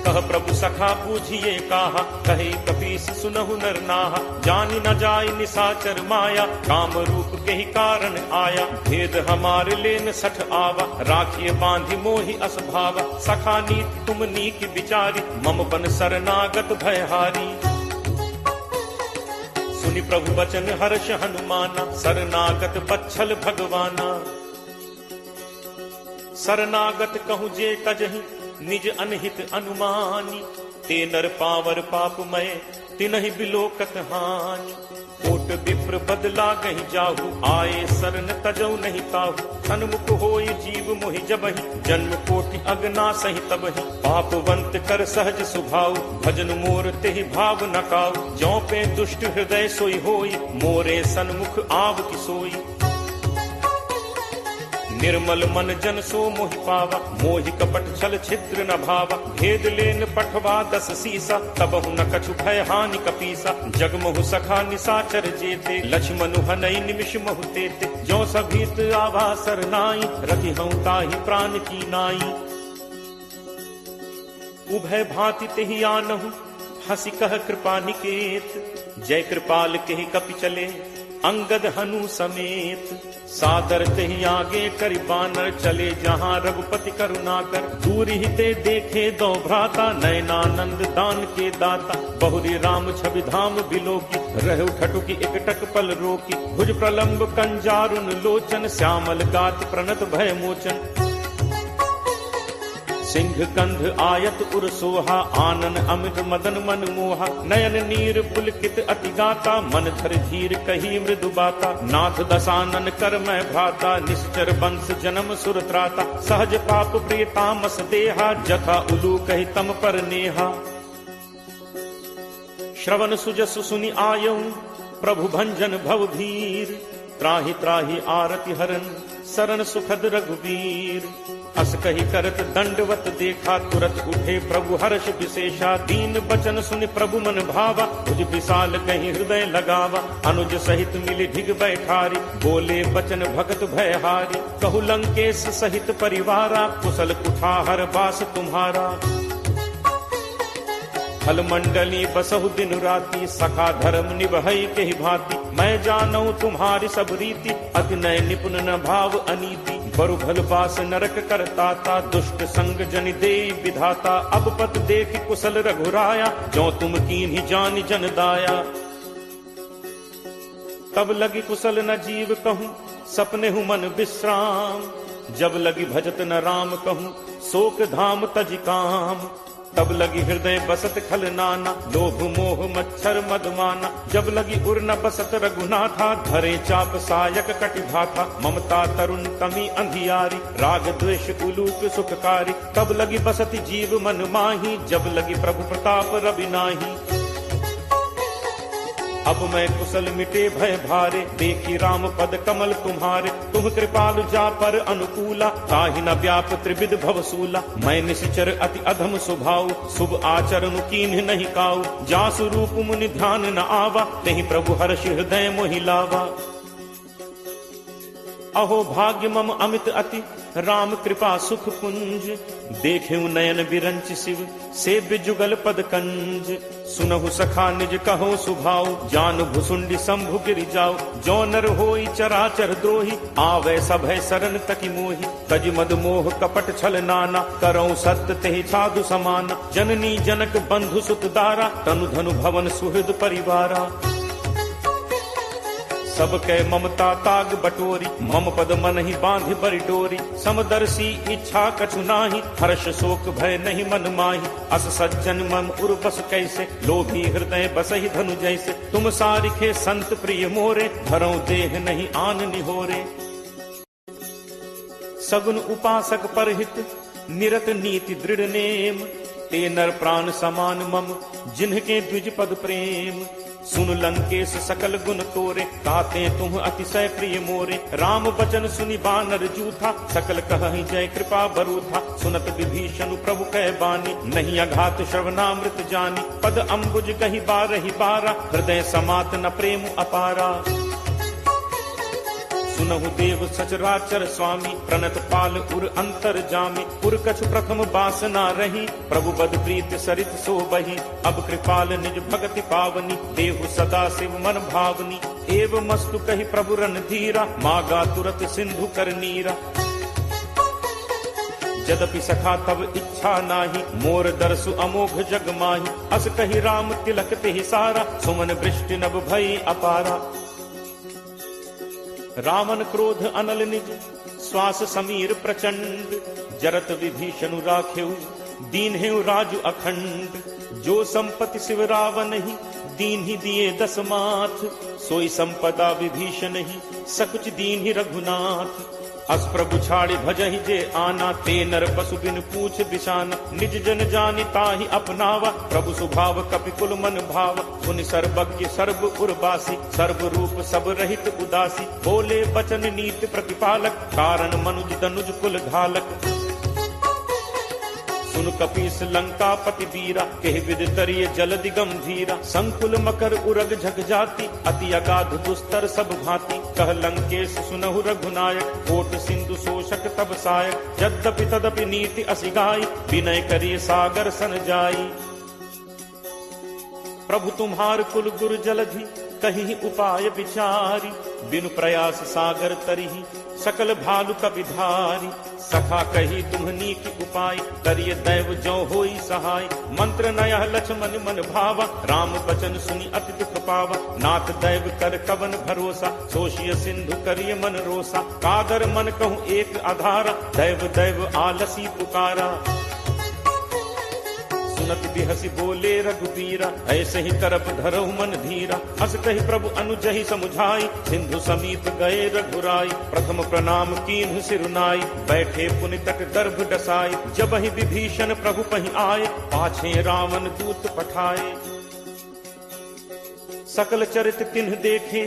कह प्रभु सखा पूछिए काहा कहे कपीस सुनहु नर नाहा। जानि न जाय निसाचर माया काम रूप के ही कारण आया। भेद हमारे लेन सठ आवा राखिए बांधि मोहि असभावा। सखा नीति तुम नीक विचारी मम बन शरणागत भयहारी। सुनि प्रभु वचन हर्ष हनुमाना शरणागत बच्छल भगवाना। शरणागत कहूँ जे तजहि निज अनहित अनुमानी। ते नर पावर पापमय तिनहि बिलोकत हानि। कोट विप्र बदला गहि जाहु आए शरण तजौ नहीं ताहु। सन्मुख होय जीव मोहि जबहि जन्म कोटि अगना सहि तबहि। पापवंत कर सहज सुभाव भजन मोर तेहि भाव न काऊ। जौ पे दुष्ट हृदय सोई होई मोरे सन्मुख आव की सोई। निर्मल मन जन सो मोहि पावा मोहि कपट छल छिद्र न भावा। भेद लेन पठवा 10 सीसा तबहु न कछु भय हानि कपीसा। जगमहु सखा निसाचर जेते लक्ष्मणु हनई निमिष महु तेते। जो सभीत आवा सरनाई रखि हूँ ताहि प्राण की नाई। उभय भांति तेहि आनहु हंसी कह कृपा निकेत। जय कृपाल केहि कपि चले अंगद हनु समेत। सादर तेहि आगे करि बानर चले जहाँ रघुपति करुणाकर। दूर ही ते देखे दो भ्राता नयनानंद दान के दाता। बहुरी राम छवि धाम बिलोकी रहु ठटुकी एकटक पल रोकी। भुज प्रलंब कंजारुन लोचन श्यामल गात प्रणत भय मोचन। सिंह कंध आयत उर सोहा आनन अमित मदन मन मोहा। नयन नीर पुलकित अति गाता मन धर धीर कही मृदु बाता। नाथ दसानन कर मैं भ्राता निश्चर वंश जन्म सुर त्राता। सहज पाप प्रिय तामस देहा जथा उलू कही तम पर नेहा। श्रवण सुजसु सुनि आयऊ प्रभु भंजन भव भीर। त्राहि त्राहि आरति हरन शरण सुखद रघुवीर। अस कही करत दंडवत देखा तुरत उठे प्रभु हर्ष विशेषा। दीन बचन सुनि प्रभु मन भावा भुज विशाल कहीं हृदय लगावा। अनुज सहित मिली ढिग बैठारी बोले बचन भगत भयहारी। कहु लंकेश सहित परिवारा कुशल कुठाहर बास तुम्हारा। फल मंडली बसहु दिन राति सखा धर्म निभई के ही भांति। मैं जानऊ तुम्हारी सब रीति अति नय निपुण न भाव अनीति। बरु भल बास नरक करताता दुष्ट संग जनि दे विधाता। अब पत देख कुशल रघुराया जो तुम कीन्ही जान जन दाया। तब लगी कुशल न जीव कहूँ सपने हूँ मन विश्राम। जब लगी भजत न राम कहूँ, शोक धाम तज काम। तब लगी हृदय बसत खल नाना, लोभ मोह मच्छर मदमाना। जब लगी उर न बसत रघुनाथा, धरे चाप सायक कटिभाथा। ममता तरुण तमी अंधियारी, राग द्वेष उलूक सुखकारी। तब लगी बसत जीव मन माही, जब लगी प्रभु प्रताप रवि नाही। अब मैं कुशल मिटे भय भारे, देखी राम पद कमल तुम्हारे। तुम कृपालु जा पर अनुकूला, ताहि न व्याप त्रिविध भवसूला। मैं निशिचर अति अधम स्वभाव, शुभ आचरण कीन्ह नहीं काऊ। जासु रूप मुनि ध्यान न आवा, तेहि प्रभु हर्ष हृदय मोहि लावा। अहो भाग्य मम अमित अति, राम कृपा सुख पुंज। देखेऊ नयन बिरंच शिव, सेव्य जुगल पद कंज। सुनहु सखा निज कहो सुभाव, जान भुसुंडी शंभु गिरि जाओ। जो नर होई चराचर द्रोही, आवे सभय शरण तकी मोहि। तज मद मोह कपट छल नाना, करौ सत्य तेहि साधु समाना। जननी जनक बंधु सुत दारा, तनु धनु भवन सुहृद परिवारा। सबके ममता ताग बटोरी, मम पद मन ही बांध बरि डोरी। समदर्शी इच्छा कछु नाही, हर्ष शोक भय नहीं मन माही। अस सज्जन मम उर बस कैसे, लोभी हृदय बसहि धनु जैसे। तुम सारिखे संत प्रिय मोरे, धरौ देह नहीं आन निहोरे। सगुन उपासक परहित, निरत नीति दृढ़ नेम। ते नर प्राण समान मम, जिन्हके द्विज पद प्रेम। सुन लंकेश सकल गुण तोरे, ताते तुम अतिशय प्रिय मोरे। राम बचन सुनि बानर जूथा, सकल कहहि जय कृपा बरूथा। सुनत विभीषण प्रभु कह बानी, नहीं अघात श्रवणामृत जानी। पद अम्बुज कहि बारहि बारा, हृदय समात न प्रेम अपारा। सुनहु देव सचराचर स्वामी, प्रणत पाल उर अंतर जामी। उर कछु प्रथम बासना रही, प्रभु बद प्रीत सरित सो बही। अब कृपाल निज भगति पावनी, देहु सदा शिव मन भावनी। एव मस्तु कहि प्रभु रणधीरा, मागा तुरत सिंधु कर नीरा। यद्यपि सखा तब इच्छा नाही, मोर दर्शु अमोघ जग माही। अस कहि राम तिलक तेहि सारा, सुमन वृष्टि नभ भई अपारा। रावण क्रोध अनल निज, श्वास समीर प्रचंड। जरत विभीषण राखेऊ, दीन्हेऊ राजु अखंड। जो संपत्ति शिव रावण ही, दीन ही दिए 10 माथ। सोई संपदा विभीषण ही, सकुच दीन ही रघुनाथ। अस प्रभु छाड़ी भजहि जे आना, ते नर पशु बिन पूछ बिसाना। निज जन जानि ताहि अपनावा, प्रभु स्वभाव कपि कुल मन भाव। पुनि सर्वज्ञ सर्व उर्वासी, सर्व रूप सब रहित उदासी। बोले बचन नीति प्रतिपालक, कारण मनुज तनुज कुल घालक। सुन कपीस लंका पति वीरा, केहि विद तरिय जलदि गंभीरा। संकुल मकर उरग झग जाति, अति अगाध दुस्तर सब भांति। कह लंकेश सुनहु रघुनायक, कोट सिंधु शोषक तब सायक। यद्यपि तदपि नीति असिगाई, विनय करिय सागर सन जाई। प्रभु तुम्हार कुल गुरु जलधि, कहीं उपाय विचारी। बिनु प्रयास सागर तरिहि, सकल भालु कपिधारी। सखा कही तुम्हनी की उपाय, करिय दैव जो होई सहाय। मंत्र नयह लक्ष्मण मन भावा, राम बचन सुनि अति दुख पावा। नाथ दैव कर कवन भरोसा, सोशिय सिंधु करिय मन रोसा। कादर मन कहूँ एक आधारा, दैव दैव आलसी पुकारा। सुनत बिहसी बोले रघुबीरा, ऐसे ही करप धरहु मन धीरा। अस कहि प्रभु अनुजहि समुझाई, सिंधु समीप गए रघुराई। प्रथम प्रणाम कीन्हु सिरुनाई, बैठे पुनि तट गर्भ डसाई। जबहि विभीषण प्रभु पहि आए, पाछे रावण दूत पठाए। सकल चरित तिन्ह देखे,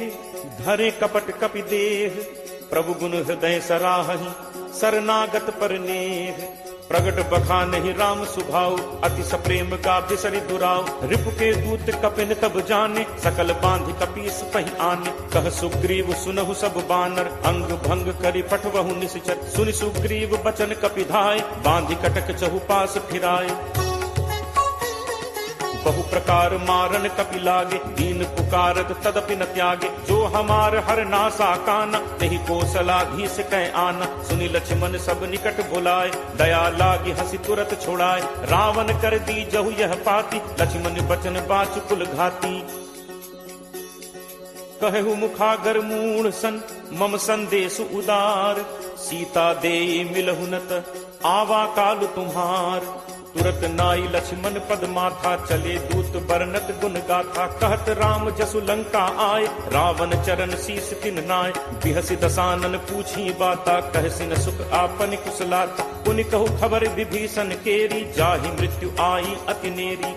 धरे कपट कपि देह। प्रभु गुण हृदय सराहहि, शरणागत पर नेह। प्रगट बखानहि राम सुभाव, अति सप्रेम का बिसरि दुराव। रिपु के दूत कपिन तब जाने, सकल बांधि कपीस पहि आने। कह सुग्रीव सुनहु सब बानर, अंग भंग करि पठवहु निश्चर। सुनि सुग्रीव बचन कपिधाय, बांधि कटक चहुपास फिराय। बहु प्रकार मारन कपि लागे, दीन पुकारत तदपि न त्यागे। जो हमार हर नासा काना, तेहि कौशलाधीश कह आना। सुनि लक्ष्मण सब निकट बुलाए, दया लागी हंसी तुरत छोड़ाए। रावण कर दी जहु यह पाती, लक्ष्मण बचन बाचु कुल घाती। कहु मुखागर मूढ़ सन, मम संदेश उदार, सीता देई मिलहुनत, आवा काल तुम्हार। तुरत नाई लक्ष्मण पद माथा, चले दूत बरनत गुण गाथा। कहत राम जसु लंका आए, रावण चरण शीस तिन नाय। बिहसि दसानन पूछी बाता, कहसिन सुख आपन कुशलाता। पुनि कहु खबर विभीषण केरी, जाहि मृत्यु आई अति नेरी।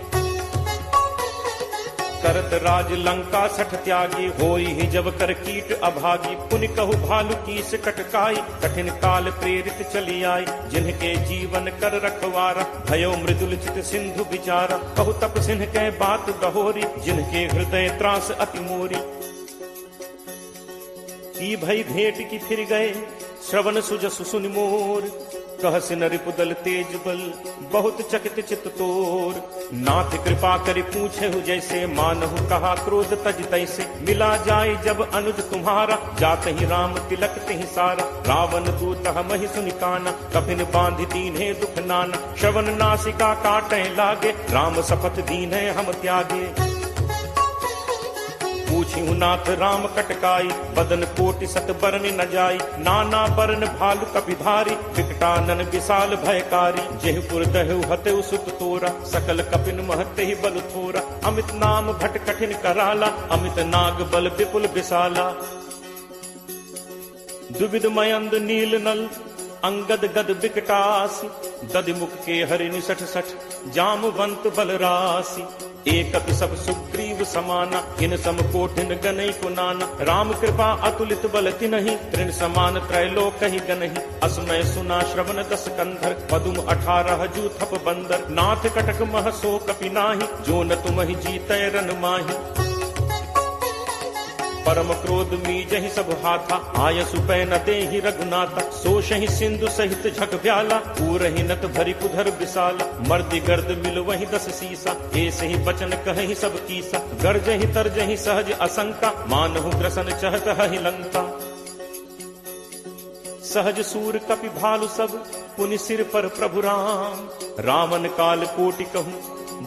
करत राज लंका सठ त्यागी, होई ही जब कर कीट अभागी। पुनि कहु भालु कीस कटकाई, कठिन काल प्रेरित चली आई। जिनके जीवन कर रखवारा, भयो मृदुल चित सिंधु विचारा। कहु तप सिंह के बात गहोरी, जिनके हृदय त्रास अति मोरी। की भई भेंट की फिर गए, श्रवण सुजसु सुनि मोर। कहसिन रिपुदल तेज बल, बहुत चकित चित तोर। नाथ कृपा करि पूछेहु जैसे, मानहु कहा क्रोध तज तैसे। मिला जाय जब अनुज तुम्हारा, जात ही राम तिलक तिहि सारा। रावण दूत हमहि सुनि काना, कफिन बांधि दीन्हे दुख नाना। श्रवण नासिका काटै लागे, राम शपथ दीन्हे हम त्यागे। पूछिहु नाथ राम कटकाई, बदन कोटि सत बरन न जाई। नाना बरन भालु कपिधारी, विकटानन विशाल भयकारी। जेहपुर दहु हतेउ सुत तोरा, सकल कपिन महते ही बल थोरा। अमित नाम भट कठिन कराला, अमित नाग बल विपुल विशाला। दुविध मयंद नील नल, अंगद गद विकटासी। दधिमुख के हरि निसठ सठ, जामवंत बलरासी। एकत सब सुग्रीव समाना, इन सम कोठिन गनई को नाना। राम कृपा अतुलित बल तिनहि, तृण समान त्रैलोक ही गनहि। असमय सुना श्रवण दस कंधर, पदुम 18 जू थप बंदर। नाथ कटक मह सो कपि नाहि, जो न तुमहि जीतै रन माहि। परम क्रोध मीजहि सब हाथा, आयसु पै न देहि रघुनाथा। सोषहि सिंधु सहित झक ब्याला, पूरहि नत भरि कुधर विशाला। मर्दि गर्द मिल वहि 10 सीसा, ऐसे ही बचन कहहि सब कीसा। गर्जहि तरजहि सहज असंका, मानहु ग्रसन चहत हहि लंका। सहज सूर कपि भालु सब, पुनि सिर पर प्रभु राम। रावण काल कोटि कहूँ,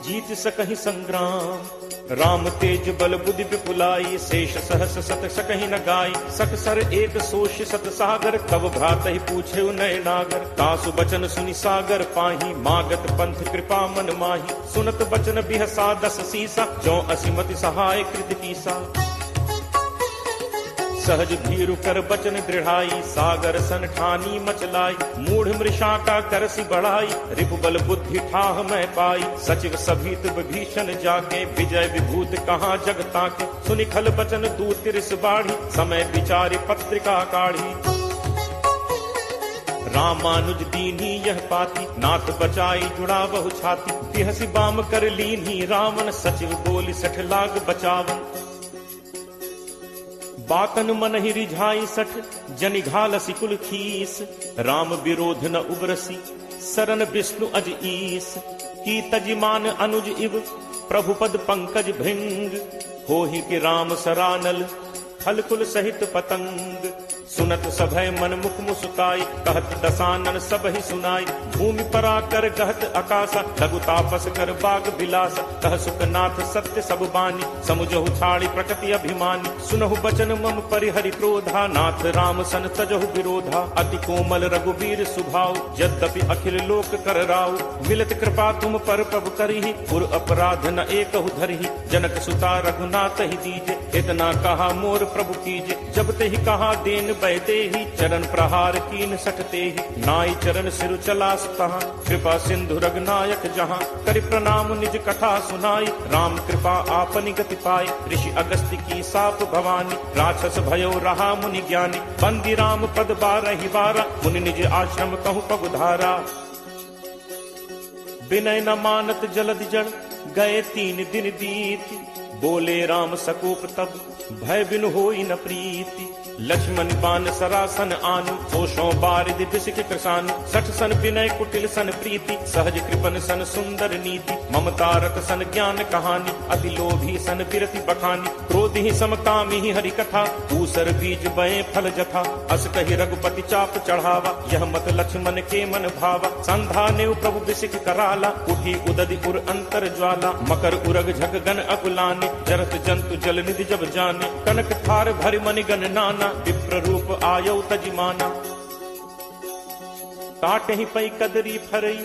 जीत सकहि संग्राम। राम तेज बल बुद्धि विपुलाई, शेष सहस सत सकहि न गाई। सकसर एक सोष सत सागर, कब भ्रात ही पूछे नय नागर। तासु बचन सुनि सागर पाही, मागत पंथ कृपा मन माही। सुनत बचन बिहसा 10 सीसा, जो असिमति सहाय कृत कीसा। सहज भीरु कर बचन दृढ़ाई, सागर सन ठानी मचलाई। मूढ़ मृषा का करसी बढ़ाई, रिपुबल बुद्धि ठाह मैं पाई। सचिव सभीत विभीषण जाके, विजय विभूत कहाँ जगता के। सुनि खल बचन दूत तिरस बाढ़ी, समय विचारि पत्रिका काढ़ी। रामानुज दीन्ही यह पाती, नाथ बचाई जुड़ा बहु छाती। बिहसि बाम कर लीन्ही रावण, सचिव बोली 60 लाग बचावन। बातन मन ही रिझाई 60, जनि घालसी कुल खीस। राम विरोध न उबरसी, सरन विष्णु अज ईस। की तजिमान अनुज इव, प्रभु पद पंकज भृंग। होहि कि राम सरानल, फल कुल सहित पतंग। सुनत सभय मन मुख मुस्काई, कहत दसानन सब ही सुनाई। भूमि परा कर कहत आकाशा, लघु तापस कर बाग बिलासा। कह सुखनाथ सत्य सब बानी, समुझहु छाड़ी प्रकृति अभिमानी। सुनहु बचन मम परिहरि क्रोधा, नाथ राम सन तजहु विरोधा। अति कोमल रघुवीर सुभाव, यद्यपि अखिल लोक कर राव। मिलत कृपा तुम पर प्रभु करिहि, पुर अपराध न एकहु धरिहि। जनक सुता रघुनाथ ही दीजे, इतना कहा मोर प्रभु कीजे। जब ते ही कहा देन बैते ही, चरण प्रहार कीन सटते ही। नाई चरण सिरु चलास तहाँ, कृपा सिंधु रघुनायक जहाँ। करि प्रणाम निज कथा सुनाई, राम कृपा आपनि गति पाई। ऋषि अगस्त्य की साप भवानी, राक्षस भयो रहा मुनि ज्ञानी। बंदी राम पद 12 बारा, मुनि निज आश्रम कहु पगुधारा। विनय न मानत जलद जड़, गए 3 दिन बीत। बोले राम सकोप तब, भय बिनु होई न प्रीति। लक्ष्मण बान सरासन आनु, सोषों बारिद बिसिक कृषानु। 60 सन विनय कुटिल सन प्रीति, सहज कृपन सन सुंदर नीति। ममता रत सन ज्ञान कहानी, अति लोभी सन विरति बखानी। क्रोध ही समकामी ही हरि कथा, ऊसर बीज बये फल जथा। अस कहि रघुपति चाप चढ़ावा, यह मत लक्ष्मण के मन भावा। संधा ने प्रभु बिसिक कराला, उठी उदधि उर अंतर ज्वाला। जाला, मकर उरग झक गन अकुलाने, जरत जंतु जल निधि जब जाने, कनक थार भरि मनि गन नाना, विप्र रूप आयो तजिमाना। काटहि पै कदरी फरई,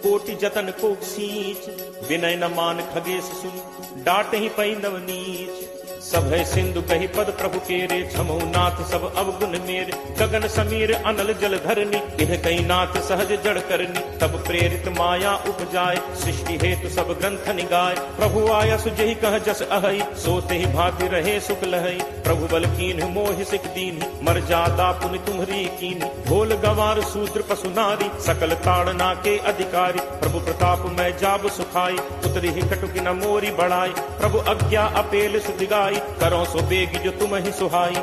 कोटि जतन को सींच, विनय न मान खगेश सुन, डांटहि पै नवनीच। सब है सिंधु कही पद प्रभु केरे, छमौ नाथ सब अवगुण मेरे, गगन समीर अनल जल धरनी, इह कई नाथ सहज जड़ करनी। तब प्रेरित माया उपजाए, सृष्टि हेतु सब ग्रंथ निगाए, प्रभु आया सुजहि कह जस अहई, सोते ही भांति रहे सुख लहई। प्रभु बल कीन्ह मोहि सिख दीन्हि, मर जादा पुनि तुम्हरी कीन्हि। ढोल गंवार शूद्र पशु नारी, सकल ताड़ना के अधिकारी, प्रभु प्रताप मैं जाब सुखाई, उतरी ही कटुकी न मोरी बढ़ाई। प्रभु आज्ञा अपेल सुदिगाई, करो सो बेग जो तुम ही सुहाई।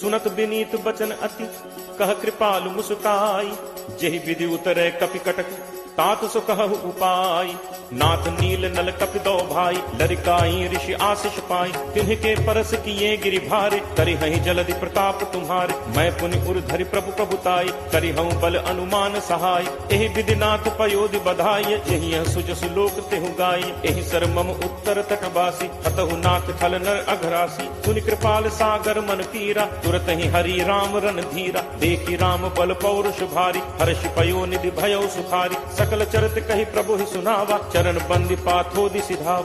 सुनत विनीत बचन अति, कह कृपालु मुस्काई, जेहि विधि उतरे कपि कटक, तात सो कहु उपाय। नाथ नील नल कपि दो भाई, लरिकाई ऋषि आशीष पाई, तिन्ह परस किए गिरि भारे, करिहहि जलधि प्रताप तुम्हारे। मैं पुनि उर धरि प्रभु प्रभुताई, करिहउँ बल अनुमान सहाय। एहि विधि नाथ पयोधि बधाई, यही सुजसु लोक तेहु गाई। एहि सर मम उत्तर तटवासी, हतहु नाथ खल नर अघरासी। पुनि कृपाल सागर मन पीरा, तुरत ही हरि राम रन धीरा। देखी राम बल पौरुष भारी, हर्ष पयो निधि भयो सुखारी। सकल चरित कही प्रभु ही सुनावा, चरण बंदी पाथो दि सिधावा।